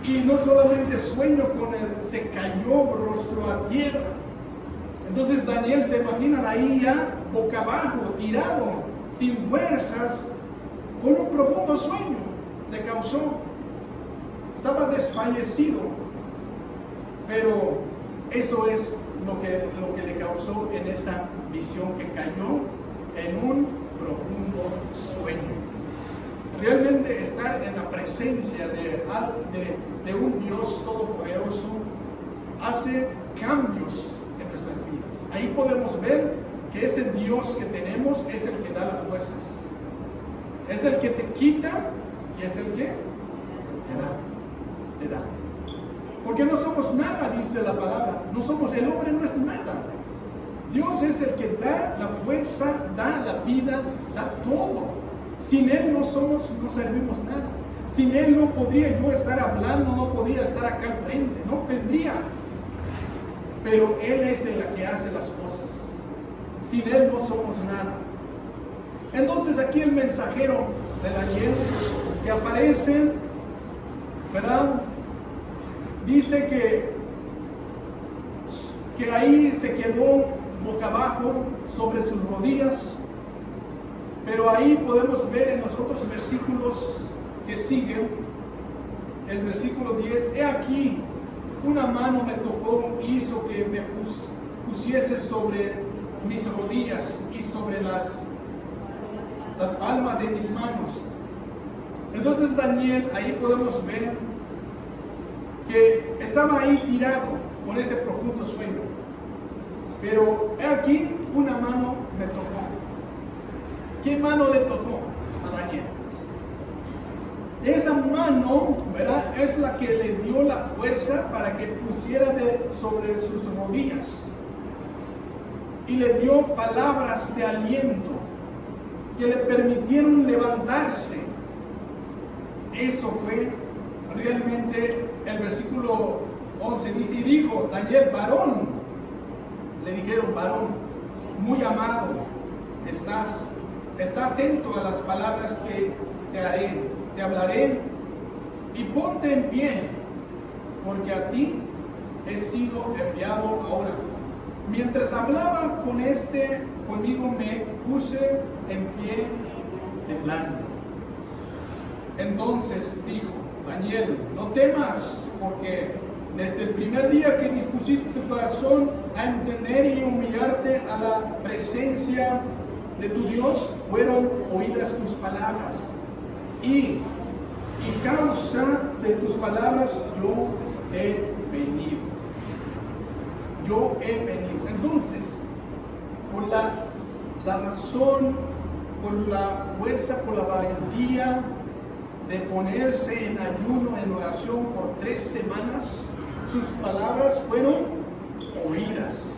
Y no solamente sueño, se cayó rostro a tierra. Entonces Daniel se imaginan ahí ya boca abajo, tirado, sin fuerzas, con un profundo sueño. Le causó, estaba desfallecido. Pero eso es lo que le causó en esa visión, que cayó en un profundo sueño. Realmente estar en la presencia de un Dios todopoderoso hace cambios en nuestras vidas. Ahí podemos ver que ese Dios que tenemos es el que da las fuerzas. Es el que te quita y es el que te da. Porque no somos nada, dice la palabra. No somos, el hombre no es nada. Dios es el que da la fuerza, da la vida, da todo. Sin Él no servimos nada. Sin Él no podría yo estar hablando, no podría estar acá al frente, no tendría. Pero Él es el que hace las cosas. Sin Él no somos nada. Entonces aquí el mensajero de Daniel que aparece, ¿verdad? Dice que ahí se quedó boca abajo sobre sus rodillas. Pero ahí podemos ver en los otros versículos que siguen, el versículo 10, he aquí, una mano me tocó y hizo que me pusiese sobre mis rodillas y sobre las palmas de mis manos. Entonces Daniel, ahí podemos ver que estaba ahí tirado con ese profundo sueño. Pero he aquí, una mano me tocó. ¿Qué mano le tocó a Daniel? Esa mano, ¿verdad? Es la que le dio la fuerza para que pusiera sobre sus rodillas. Y le dio palabras de aliento que le permitieron levantarse. Eso fue realmente el versículo 11. Dice, y dijo Daniel, varón. Le dijeron, varón, muy amado, está atento a las palabras que te hablaré, y ponte en pie, porque a ti he sido enviado ahora. Mientras hablaba conmigo me puse en pie temblando. Entonces dijo Daniel, no temas, porque desde el primer día que dispusiste tu corazón a entender y humillarte a la presencia de tu Dios, fueron oídas tus palabras, y causa de tus palabras yo he venido. Yo he venido. Entonces, por la razón, por la fuerza, por la valentía de ponerse en ayuno, en oración por 3 semanas, sus palabras fueron oídas.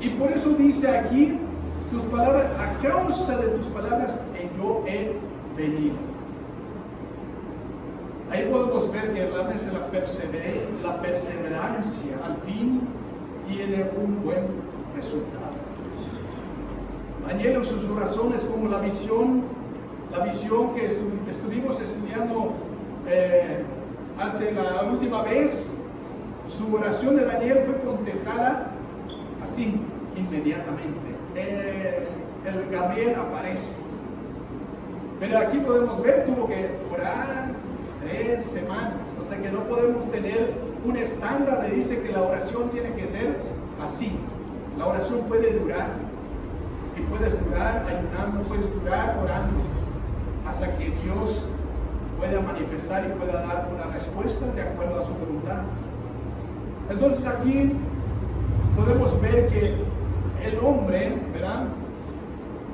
Y por eso dice aquí, tus palabras, a causa de tus palabras yo he venido. Ahí podemos ver que realmente la perseverancia al fin tiene un buen resultado. Daniel en sus oraciones, como la visión que estuvimos estudiando hace la última vez, su oración de Daniel fue contestada así, inmediatamente. El Gabriel aparece. Pero aquí podemos ver, tuvo que orar 3 semanas. O sea que no podemos tener un estándar de dice que la oración tiene que ser así. La oración puede durar. Y puedes durar ayunando, puedes durar orando. Hasta que Dios pueda manifestar y pueda dar una respuesta de acuerdo a su voluntad. Entonces aquí podemos ver que el hombre, ¿verdad?,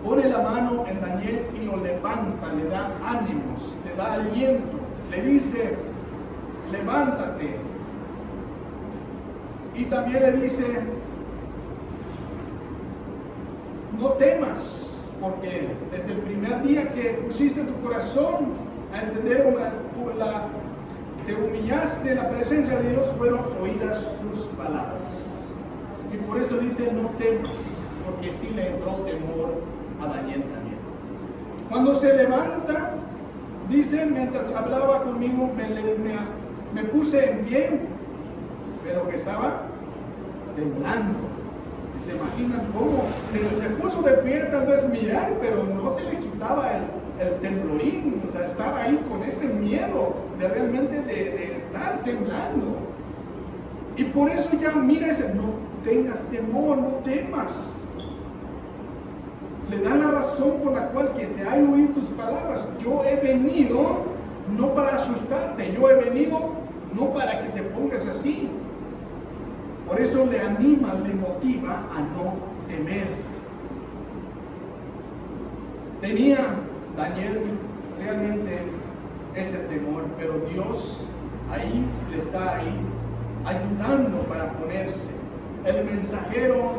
pone la mano en Daniel y lo levanta, le da ánimos, le da aliento, le dice, levántate. Y también le dice, no temas, porque desde el primer día que pusiste tu corazón a entender te humillaste en la presencia de Dios, fueron oídas tus palabras. Y por eso dice, no temas, porque sí le entró temor a Daniel también. Cuando se levanta, dice, mientras hablaba conmigo, me puse en pie, pero que estaba temblando. Y se imaginan cómo se puso de pie, tal vez mirar, pero no se le quitaba el temblorín. O sea, estaba ahí con ese miedo de realmente de estar temblando. Y por eso ya mira ese, no tengas temor, no temas. Le da la razón por la cual que se han oído tus palabras. Yo he venido no para asustarte, yo he venido no para que te pongas así. Por eso le anima, le motiva a no temer. Tenía Daniel realmente ese temor, pero Dios ahí le está ahí ayudando para ponerse. El mensajero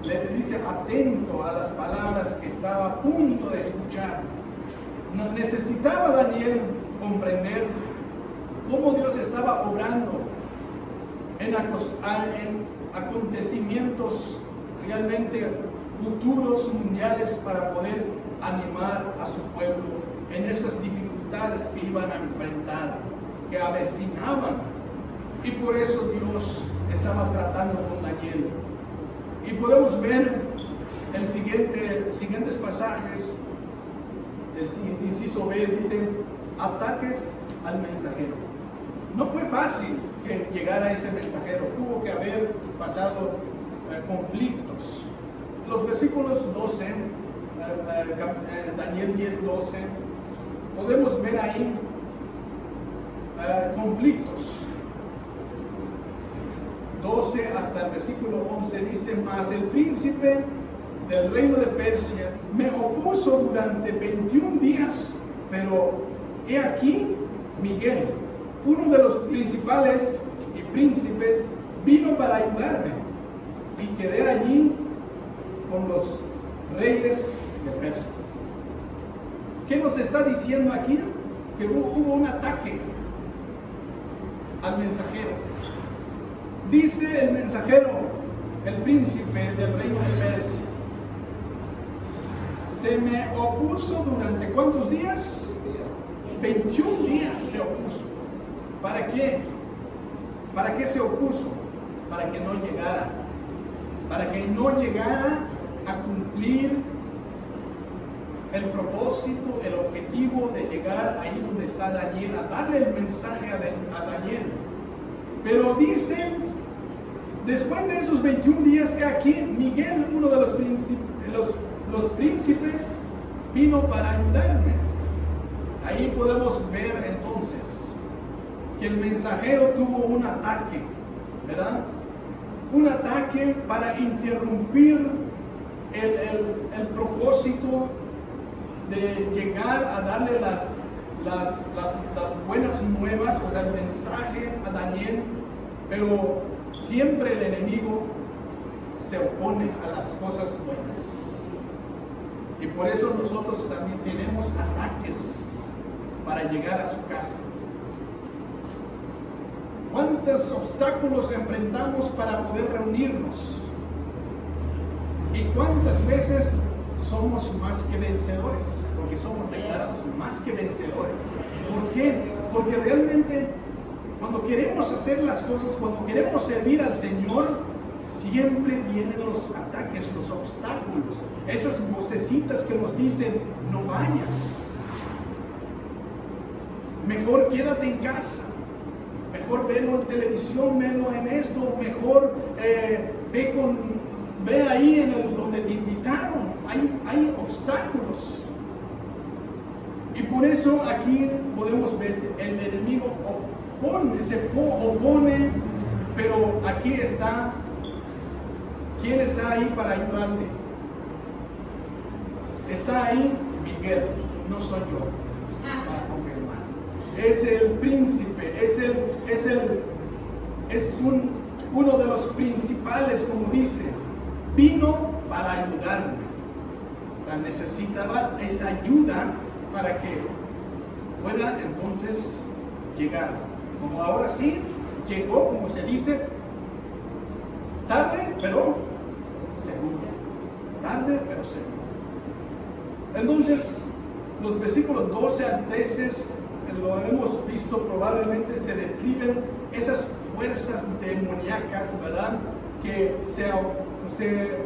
le dice atento a las palabras que estaba a punto de escuchar. Necesitaba Daniel comprender cómo Dios estaba obrando en acontecimientos realmente futuros, mundiales, para poder animar a su pueblo en esas dificultades que iban a enfrentar, que avecinaban. Y por eso Dios estaba tratando con Daniel. Y podemos ver el siguientes pasajes. El inciso B dice, ataques al mensajero. No fue fácil que llegara ese mensajero, tuvo que haber pasado conflictos. Los versículos 12, Daniel 10, 12, podemos ver ahí conflictos. 12 hasta el versículo 11 dice, mas el príncipe del reino de Persia me opuso durante 21 días, pero he aquí Miguel, uno de los principales y príncipes, vino para ayudarme, y quedé allí con los reyes de Persia. ¿Qué nos está diciendo aquí? Que hubo un ataque al mensajero. Dice el mensajero, el príncipe del reino de Persia, se me opuso durante ¿cuántos días? 21 días se opuso. ¿Para qué? ¿Para qué se opuso? Para que no llegara. Para que no llegara a cumplir el propósito, el objetivo de llegar ahí donde está Daniel, a darle el mensaje a Daniel. Pero dice, después de esos 21 días que aquí, Miguel, uno de los príncipes, vino para ayudarme. Ahí podemos ver entonces que el mensajero tuvo un ataque, ¿verdad? Un ataque para interrumpir el propósito de llegar a darle las buenas nuevas, o sea, el mensaje a Daniel, pero siempre el enemigo se opone a las cosas buenas. Y por eso nosotros también tenemos ataques para llegar a su casa. ¿Cuántos obstáculos enfrentamos para poder reunirnos? ¿Y cuántas veces somos más que vencedores? Porque somos declarados más que vencedores. ¿Por qué? Porque realmente cuando queremos hacer las cosas, cuando queremos servir al Señor, siempre vienen los ataques, los obstáculos, esas vocecitas que nos dicen, no vayas, mejor quédate en casa, mejor velo en televisión, velo en esto, mejor ve ahí donde te invitaron. Hay obstáculos. Y por eso aquí podemos ver, el enemigo opone, pero aquí está, ¿quién está ahí para ayudarle? Está ahí Miguel, no soy yo, para confirmar. Es el príncipe, es uno de los principales, como dice, vino para ayudarme. O sea, necesitaba esa ayuda para que pueda entonces llegar. Como ahora sí, llegó, como se dice, tarde, pero seguro. Tarde, pero seguro. Entonces, los versículos 12 al 13, lo hemos visto, probablemente se describen esas fuerzas demoníacas, ¿verdad? Que se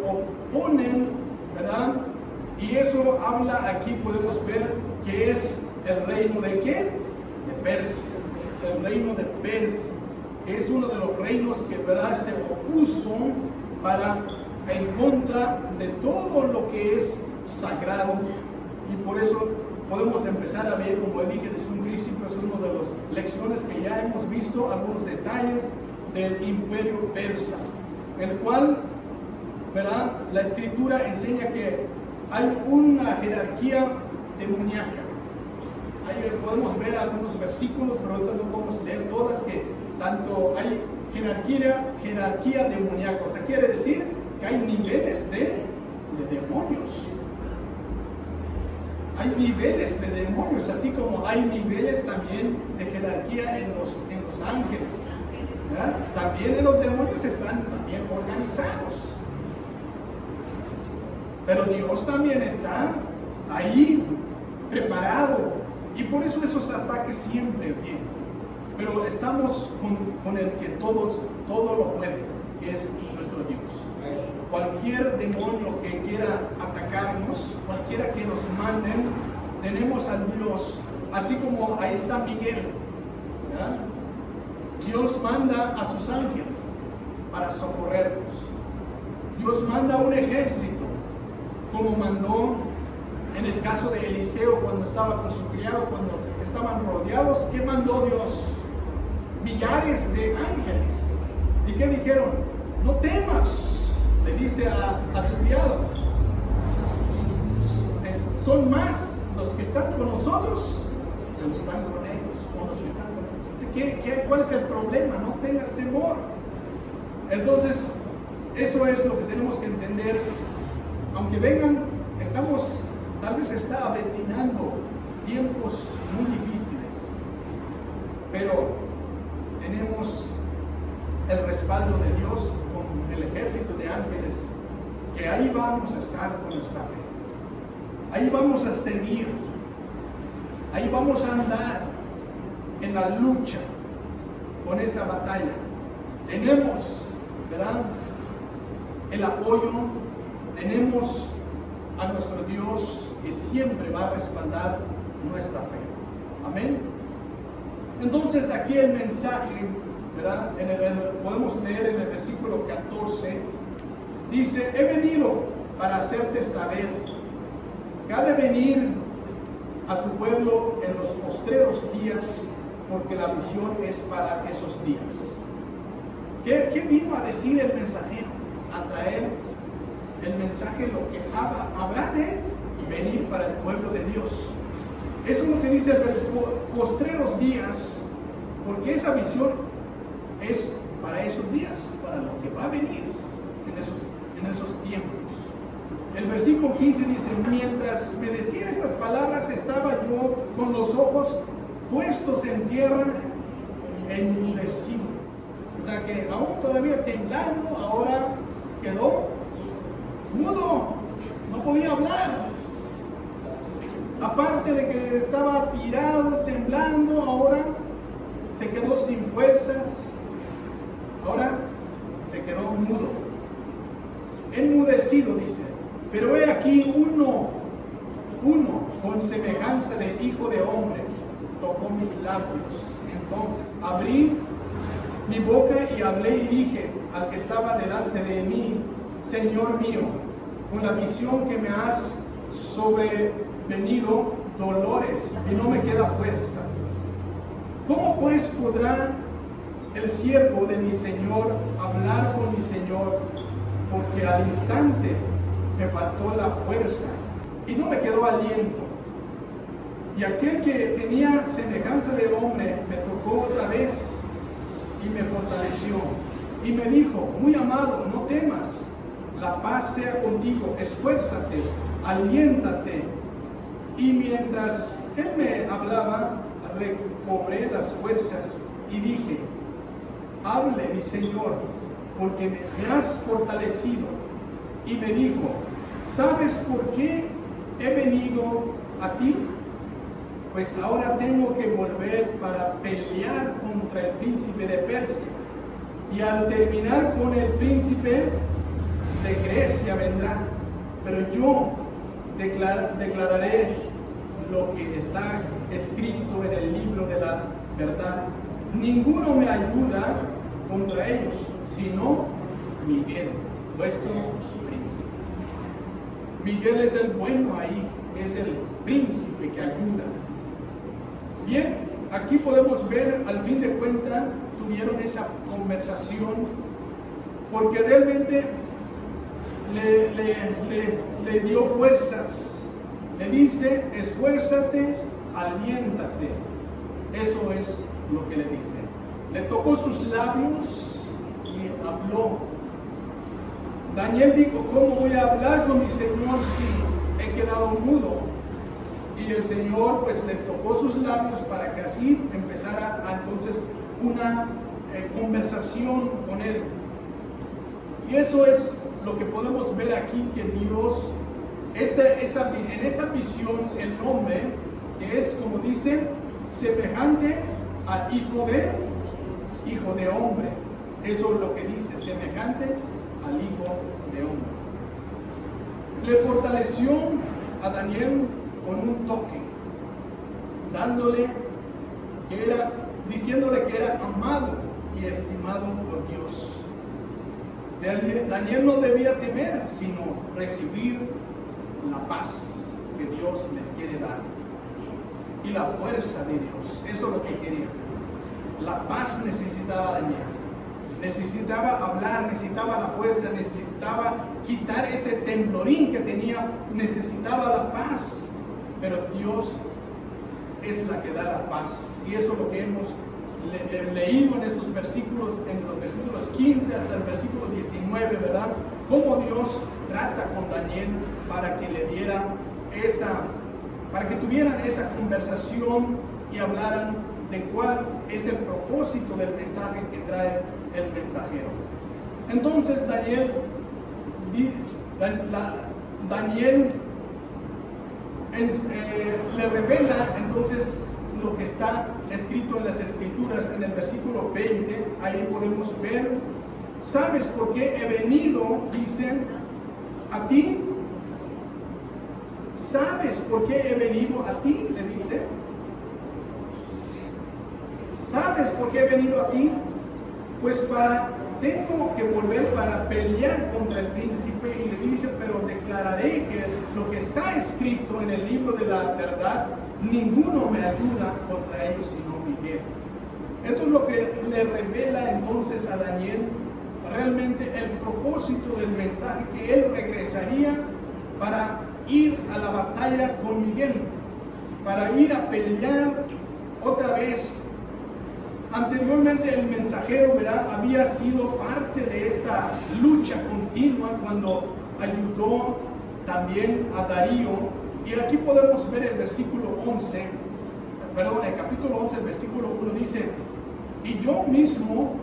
oponen, ¿verdad? Y eso habla, aquí podemos ver que es el reino de ¿qué? De Persia. El reino de Persia, que es uno de los reinos que, ¿verdad?, se opuso en contra de todo lo que es sagrado. Y por eso podemos empezar a ver, como dije desde un principio, es una de las lecciones que ya hemos visto, algunos detalles del imperio persa, el cual, ¿verdad?, la escritura enseña que hay una jerarquía demoníaca. Ahí podemos ver algunos versículos, pero ahorita no podemos leer todas, que tanto hay jerarquía demoníaca. O sea, quiere decir que hay niveles de demonios. Hay niveles de demonios, así como hay niveles también de jerarquía en los ángeles, ¿verdad? También en los demonios están también organizados. Pero Dios también está ahí preparado, y por eso esos ataques siempre vienen. Pero estamos con el que todo lo puede, que es nuestro Dios. Cualquier demonio que quiera atacarnos, cualquiera que nos manden, tenemos a Dios, así como ahí está Miguel, ¿verdad? Dios manda a sus ángeles para socorrernos. Dios manda un ejército, como mandó en el caso de Eliseo cuando estaba con su criado, cuando estaban rodeados. ¿Qué mandó Dios? Millares de ángeles. ¿Y qué dijeron? No temas, le dice a su criado. Son más los que están con nosotros que los que están con ellos, o los que están con ellos. ¿Cuál es el problema? No tengas temor. Entonces, eso es lo que tenemos que entender. Aunque vengan, tal vez está avecinando tiempos muy difíciles, pero tenemos el respaldo de Dios con el ejército de ángeles, que ahí vamos a estar con nuestra fe. Ahí vamos a seguir, ahí vamos a andar en la lucha con esa batalla. Tenemos, ¿verdad?, el apoyo, tenemos a nuestro Dios que siempre va a respaldar nuestra fe. Amén. Entonces aquí el mensaje, ¿verdad?, podemos leer en el versículo 14, dice: he venido para hacerte saber que ha de venir a tu pueblo en los postreros días, porque la visión es para esos días. ¿Qué vino a decir el mensajero? A traer el mensaje, lo que habrá de venir para el pueblo de Dios. Eso es lo que dice el postreros días, porque esa visión es para esos días, para lo que va a venir en esos tiempos. El versículo 15 dice: mientras me decía estas palabras, estaba yo con los ojos puestos en tierra, enmudecido. O sea que aún todavía temblando, ahora quedó mudo, no podía hablar. Aparte de que estaba tirado, temblando, ahora se quedó sin fuerzas, ahora se quedó mudo. enmudecido, dice. Pero he aquí uno con semejanza de hijo de hombre tocó mis labios. Entonces abrí mi boca y hablé y dije al que estaba delante de mí: Señor mío, con la visión que me has sobrevenido dolores y no me queda fuerza. ¿Cómo pues podrá el siervo de mi Señor hablar con mi Señor? Porque al instante me faltó la fuerza y no me quedó aliento. Y aquel que tenía semejanza de hombre me tocó otra vez y me fortaleció. Y me dijo: muy amado, no temas, la paz sea contigo, esfuérzate, aliéntate. Y mientras él me hablaba, recobré las fuerzas y dije: hable mi Señor, porque me has fortalecido. Y me dijo: ¿sabes por qué he venido a ti? Pues ahora tengo que volver para pelear contra el príncipe de Persia. Y al terminar con el príncipe de Grecia vendrá. Pero yo declararé lo que está escrito en el libro de la verdad. Ninguno me ayuda contra ellos, sino Miguel, vuestro príncipe. Miguel es el bueno ahí, es el príncipe que ayuda. Bien, aquí podemos ver, al fin de cuentas, tuvieron esa conversación, porque realmente le dio fuerzas. Le dice: esfuérzate, aliéntate. Eso es lo que le dice. Le tocó sus labios y habló. Daniel dijo: ¿cómo voy a hablar con mi Señor si he quedado mudo? Y el Señor pues le tocó sus labios para que así empezara entonces una conversación con él. Y eso es lo que podemos ver aquí, que Dios, en esa visión, el hombre, que es, como dice, semejante al hijo de hombre. Eso es lo que dice, semejante al hijo de hombre. Le fortaleció a Daniel con un toque, diciéndole que era amado y estimado por Dios. Daniel no debía temer, sino recibir la paz que Dios les quiere dar y la fuerza de Dios. Eso es lo que quería. La paz necesitaba Daniel. Necesitaba hablar, necesitaba la fuerza, necesitaba quitar ese temblorín que tenía, necesitaba la paz. Pero Dios es la que da la paz. Y eso es lo que hemos leído en estos versículos, en los versículos 15 hasta el versículo 19, ¿verdad? Cómo Dios trata con Daniel para que le diera para que tuvieran esa conversación y hablaran de cuál es el propósito del mensaje que trae el mensajero. Entonces Daniel le revela entonces lo que está escrito en las escrituras en el versículo 20. Ahí podemos ver: ¿sabes por qué he venido? Dice, a ti. ¿Sabes por qué he venido a ti? Le dice. ¿Sabes por qué he venido a ti? Pues tengo que volver para pelear contra el príncipe. Y le dice: pero declararé que lo que está escrito en el libro de la verdad, ninguno me ayuda contra ellos sino Miguel. Esto es lo que le revela entonces a Daniel realmente el propósito del mensaje, que él regresaría para ir a la batalla con Miguel, para ir a pelear otra vez. Anteriormente el mensajero, ¿verdad?, había sido parte de esta lucha continua cuando ayudó también a Darío. Y aquí podemos ver el versículo 11, el capítulo 11, el versículo 1 dice: y yo mismo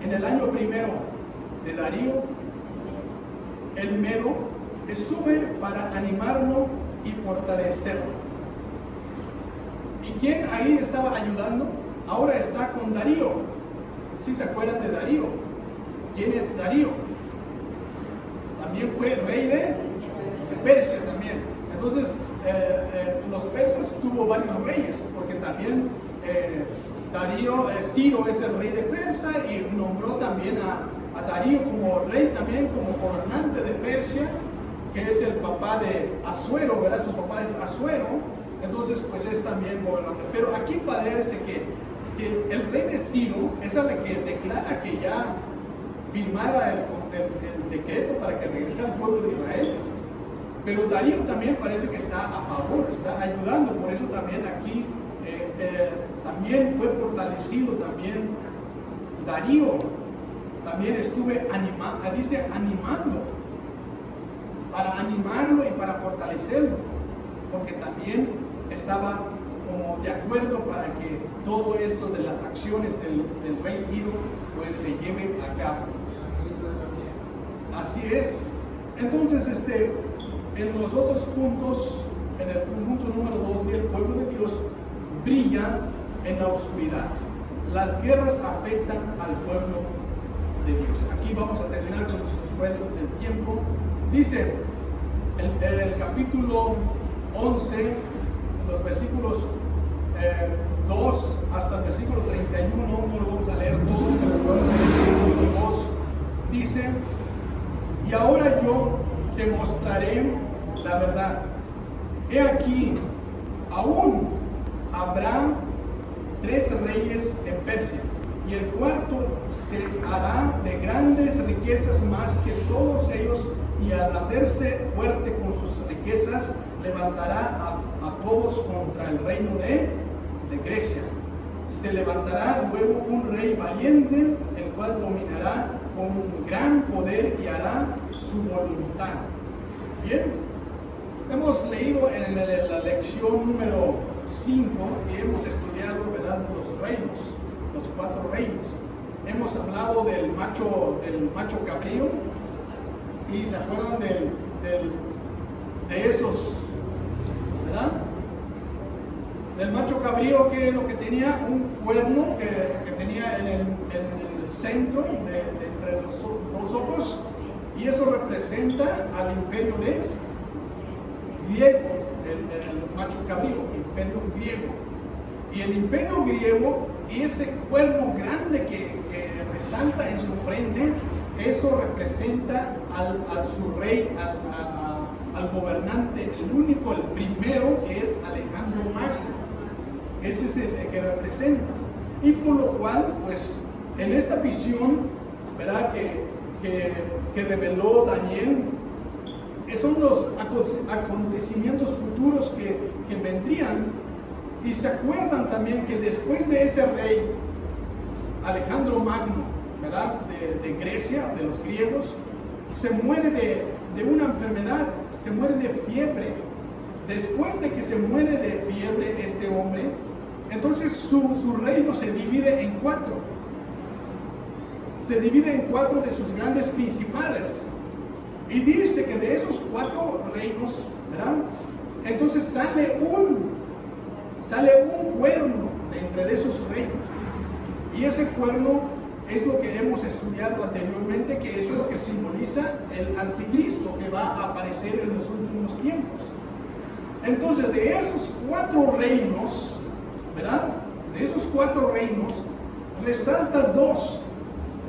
en el año primero de Darío el Medo estuve para animarlo y fortalecerlo. ¿Y quién ahí estaba ayudando? Ahora está con Darío. ¿Sí se acuerdan de Darío? ¿Quién es Darío? también fue rey de Persia también. Entonces, los persas tuvo varios reyes, porque también Ciro es el rey de Persia y nombró también a Darío como rey también, como gobernante de Persia, que es el papá de Asuero, ¿verdad? Su papá es Asuero, entonces pues es también gobernante. Pero aquí parece que el rey de Ciro es el que declara que ya firmara el decreto para que regrese al pueblo de Israel. Pero Darío también parece que está a favor, está ayudando, por eso también aquí también fue fortalecido también Darío. También estuve animando, para animarlo y para fortalecerlo, porque también estaba como de acuerdo para que todo eso de las acciones del rey Ciro pues se lleven a cabo. Así es. Entonces, en los otros puntos, en el punto número 2, el pueblo de Dios brilla en la oscuridad. Las guerras afectan al pueblo de Dios. Aquí vamos a terminar con los suelos del tiempo. Dice el capítulo 11, los versículos 2 hasta el versículo 31, no lo vamos a leer todo, pero el versículo 2 dice: y ahora yo te mostraré la verdad. He aquí, aún habrá 3 reyes en Persia, y el cuarto se hará de grandes riquezas más que todos ellos, y al hacerse fuerte con sus riquezas, levantará a todos contra el reino de Grecia. Se levantará luego un rey valiente, el cual dominará con gran poder y hará su voluntad. Bien, hemos leído en la lección número 5 y hemos estudiado, ¿verdad?, los reinos, los 4 reinos. Hemos hablado del macho cabrío, y se acuerdan de esos, ¿verdad? Del macho cabrío, que es lo que tenía un cuerno que tenía en el centro entre los 2 ojos, y eso representa al imperio griego, el macho cabrío, el imperio griego. Y el imperio griego, y ese cuerno grande que resalta en su frente, eso representa a su rey, al gobernante, el único, el primero, que es Alejandro Magno. Ese es el que representa. Y por lo cual, pues, en esta visión, ¿verdad?, que reveló Daniel, son los acontecimientos futuros que vendrían. Y se acuerdan también que después de ese rey, Alejandro Magno, ¿verdad?, de Grecia, de los griegos, se muere de una enfermedad, se muere de fiebre. Después de que se muere de fiebre este hombre, entonces su reino se divide en 4. Se divide en 4 de sus grandes principales. Y dice que de esos 4 reinos, ¿verdad?, entonces sale un cuerno de entre esos reinos. Y ese cuerno es lo que hemos estudiado anteriormente, que es lo que simboliza el anticristo que va a aparecer en los últimos tiempos. Entonces, de esos 4 reinos, ¿verdad?, de esos 4 reinos, resalta 2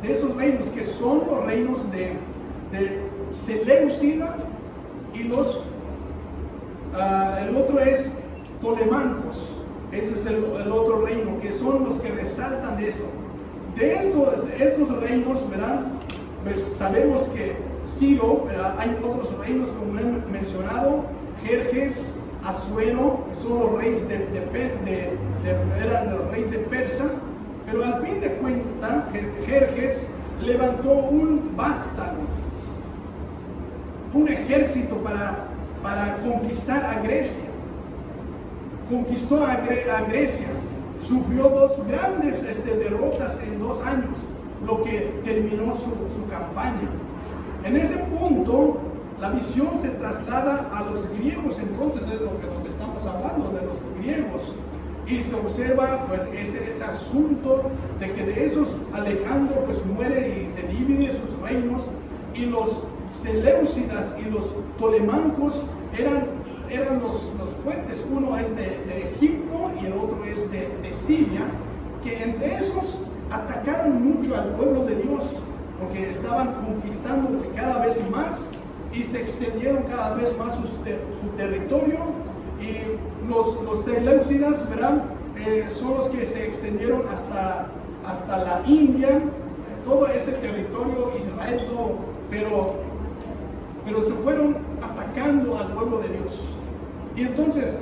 de esos reinos, que son los reinos de Seleucida, y el otro es Ptolemancos. Ese es el otro reino, que son los que resaltan de eso. De estos reinos, ¿verdad?, pues sabemos que Ciro, ¿verdad?, hay otros reinos como he mencionado, Jerjes, Asuero, que son los reyes eran los reyes de Persia. Pero al fin de cuentas, Jerjes levantó un vástago, un ejército para conquistar a Grecia. Conquistó a Grecia, sufrió 2 grandes derrotas en 2 años, lo que terminó su campaña. En ese punto, la visión se traslada a los griegos. Entonces es lo que estamos hablando, de los griegos, y se observa pues ese asunto de que de esos Alejandro pues muere y se divide sus reinos, y los Seleucidas y los Ptolemancos eran los fuertes. Uno es de Egipto y el otro es de Siria, que entre esos atacaron mucho al pueblo de Dios, porque estaban conquistándose cada vez más y se extendieron cada vez más su territorio. Y los Seleucidas, ¿verdad? Son los que se extendieron hasta la India, todo ese territorio, Israel, todo, pero se fueron atacando al pueblo de Dios. Y entonces,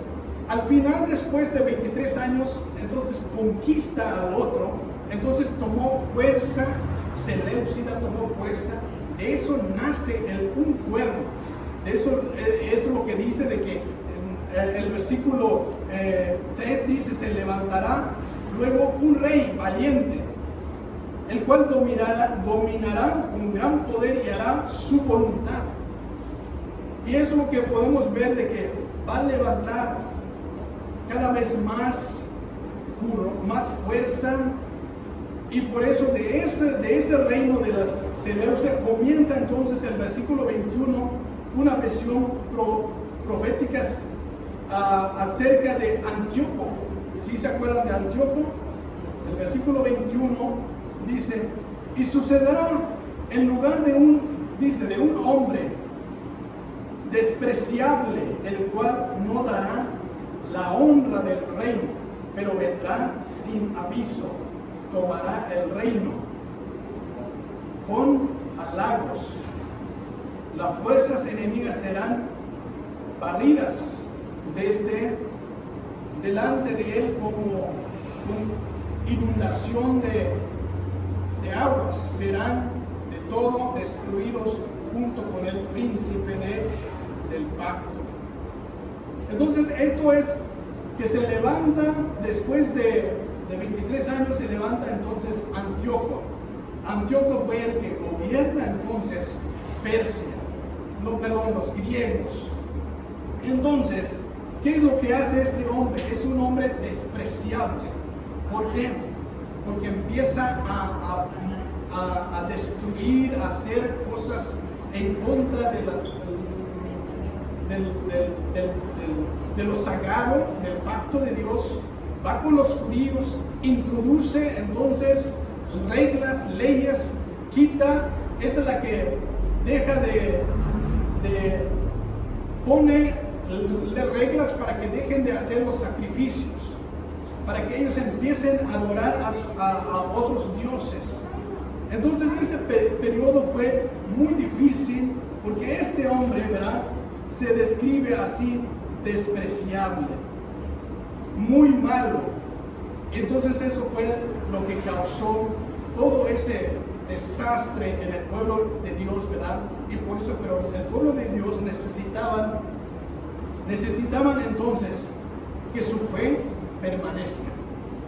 al final, después de 23 años, entonces conquista al otro, entonces tomó fuerza, Seleucida tomó fuerza, de eso nace un cuerno, de eso es lo que dice de que el versículo 3 dice, se levantará luego un rey valiente, el cual dominará con gran poder y hará su voluntad. Y eso es lo que podemos ver, de que va a levantar cada vez más fuerza. Y por eso de ese reino de las Seleucidas comienza entonces el versículo 21 una visión profética acerca de Antíoco. ¿Sí se acuerdan de Antíoco? El versículo 21 dice, y sucederá en lugar de un hombre despreciable, el cual no dará la honra del reino, pero vendrá sin aviso, tomará el reino con halagos. Las fuerzas enemigas serán barridas desde delante de él como inundación de aguas, serán de todo destruidos junto con el príncipe del pacto. Entonces esto es que se levanta después de 23 años, se levanta entonces Antíoco. Antíoco fue el que gobierna entonces Persia, los griegos. Entonces, ¿qué es lo que hace este hombre? Es un hombre despreciable. ¿Por qué? Porque empieza a destruir, a hacer cosas en contra de lo sagrado, del pacto de Dios. Va con los judíos, introduce entonces reglas, leyes, quita, esa es la que deja pone reglas para que dejen de hacer los sacrificios, para que ellos empiecen a adorar a otros dioses. Entonces este periodo fue muy difícil, porque este hombre, ¿verdad?, se describe así: despreciable, muy malo. Entonces eso fue lo que causó todo ese desastre en el pueblo de Dios, ¿verdad? Y por eso, pero el pueblo de Dios necesitaban entonces que su fe permanezca.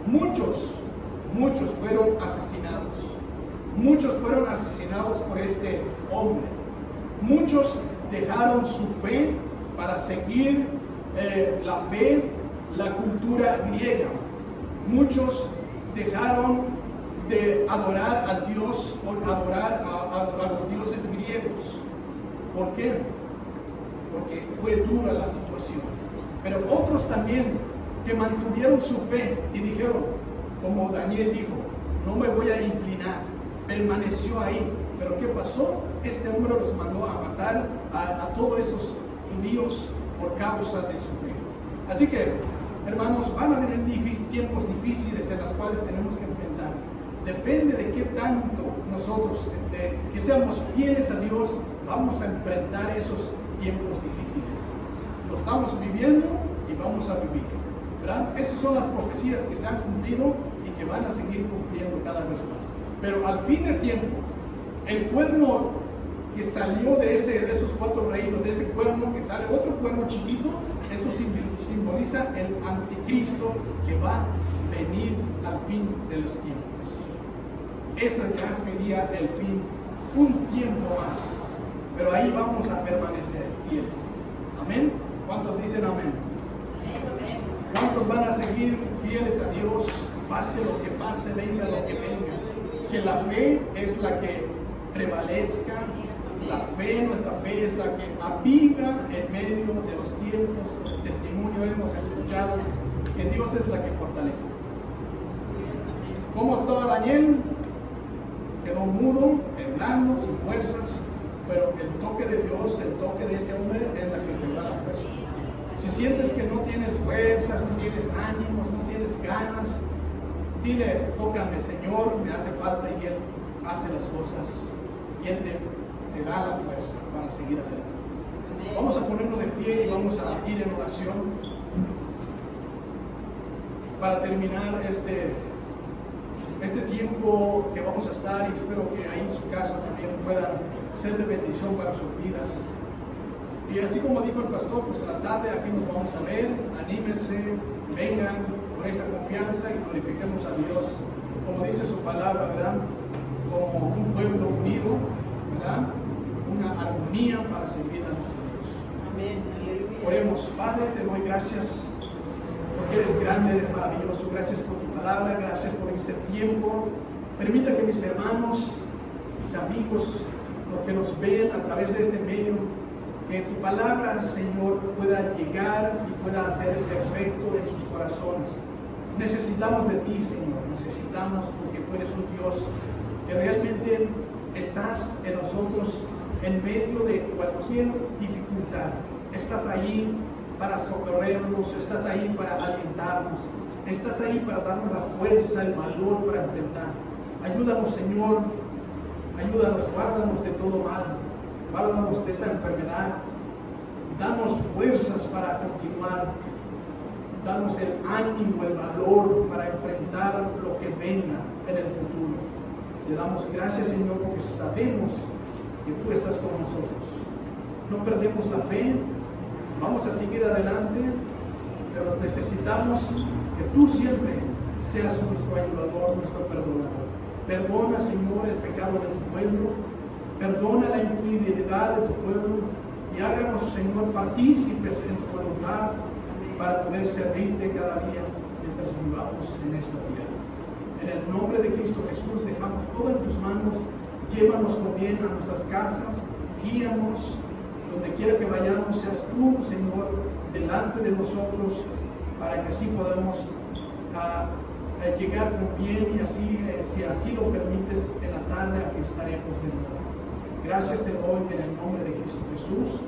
Muchos fueron asesinados. Muchos fueron asesinados por este hombre. Muchos dejaron su fe para seguir la fe, la cultura griega. Muchos dejaron de adorar al Dios, por adorar a los dioses griegos. ¿Por qué? Porque fue dura la situación. Pero otros también que mantuvieron su fe y dijeron, como Daniel dijo, no me voy a inclinar, permaneció ahí. Pero ¿qué pasó? Este hombre los mandó a matar a todos esos judíos por causa de su fe. Así que, hermanos, van a venir tiempos difíciles en los cuales tenemos que enfrentar. Depende de qué tanto nosotros, que seamos fieles a Dios, vamos a enfrentar esos tiempos difíciles. Lo estamos viviendo y vamos a vivir, ¿verdad? Esas son las profecías que se han cumplido y que van a seguir cumpliendo cada vez más. Pero al fin de tiempo, el cuerno que salió de esos cuatro reinos, de ese cuerno que sale, otro cuerno chiquito, eso simboliza el anticristo que va a venir al fin de los tiempos. Eso ya sería el fin, un tiempo más. Pero ahí vamos a permanecer fieles. Amén. ¿Cuántos dicen amén? ¿Cuántos van a seguir fieles a Dios? Pase lo que pase, venga lo que venga. Que la fe es la que prevalezca nuestra fe es la que aviva en medio de los tiempos. El testimonio hemos escuchado que Dios es la que fortalece. ¿Cómo estaba Daniel? Quedó mudo, temblando, sin fuerzas, pero el toque de Dios, el toque de ese hombre es la que te da la fuerza. Si sientes que no tienes fuerzas, no tienes ánimos, no tienes ganas, dile, tócame Señor, me hace falta, y Él hace las cosas y Él te da la fuerza para seguir adelante. Vamos a ponernos de pie y vamos a ir en oración para terminar este tiempo que vamos a estar, y espero que ahí en su casa también puedan ser de bendición para sus vidas. Y así como dijo el pastor, pues a la tarde aquí nos vamos a ver. Anímense, vengan con esa confianza y glorifiquemos a Dios, como dice su palabra, ¿verdad? Como un pueblo unido, ¿verdad? Una armonía para servir a nuestro Dios. Amén. Oremos. Padre, te doy gracias porque eres grande, eres maravilloso. Gracias por tu palabra, gracias por este tiempo. Permita que mis hermanos, mis amigos, los que nos ven a través de este medio, que tu palabra, Señor, pueda llegar y pueda hacer efecto en sus corazones. Necesitamos de ti, Señor, necesitamos, porque tú eres un Dios que realmente estás en nosotros en medio de cualquier dificultad. Estás ahí para socorrernos, estás ahí para alentarnos, estás ahí para darnos la fuerza, el valor para enfrentar. Ayúdanos, Señor, ayúdanos, guárdanos de todo mal, guárdanos de esa enfermedad, danos fuerzas para continuar, danos el ánimo, el valor para enfrentar lo que venga en el futuro. Te damos gracias, Señor, porque sabemos que tú estás con nosotros. No perdemos la fe, vamos a seguir adelante, pero necesitamos que tú siempre seas nuestro ayudador, nuestro perdonador. Perdona, Señor, el pecado de tu pueblo, perdona la infidelidad de tu pueblo y háganos, Señor, partícipes en tu voluntad para poder servirte cada día mientras vivamos en esta vida. En el nombre de Cristo Jesús dejamos todo en tus manos. Llévanos con bien a nuestras casas, guíanos donde quiera que vayamos, seas tú, Señor, delante de nosotros, para que así podamos llegar con bien, y así, si así lo permites, en la tarde aquí estaremos de nuevo. Gracias te doy en el nombre de Cristo Jesús.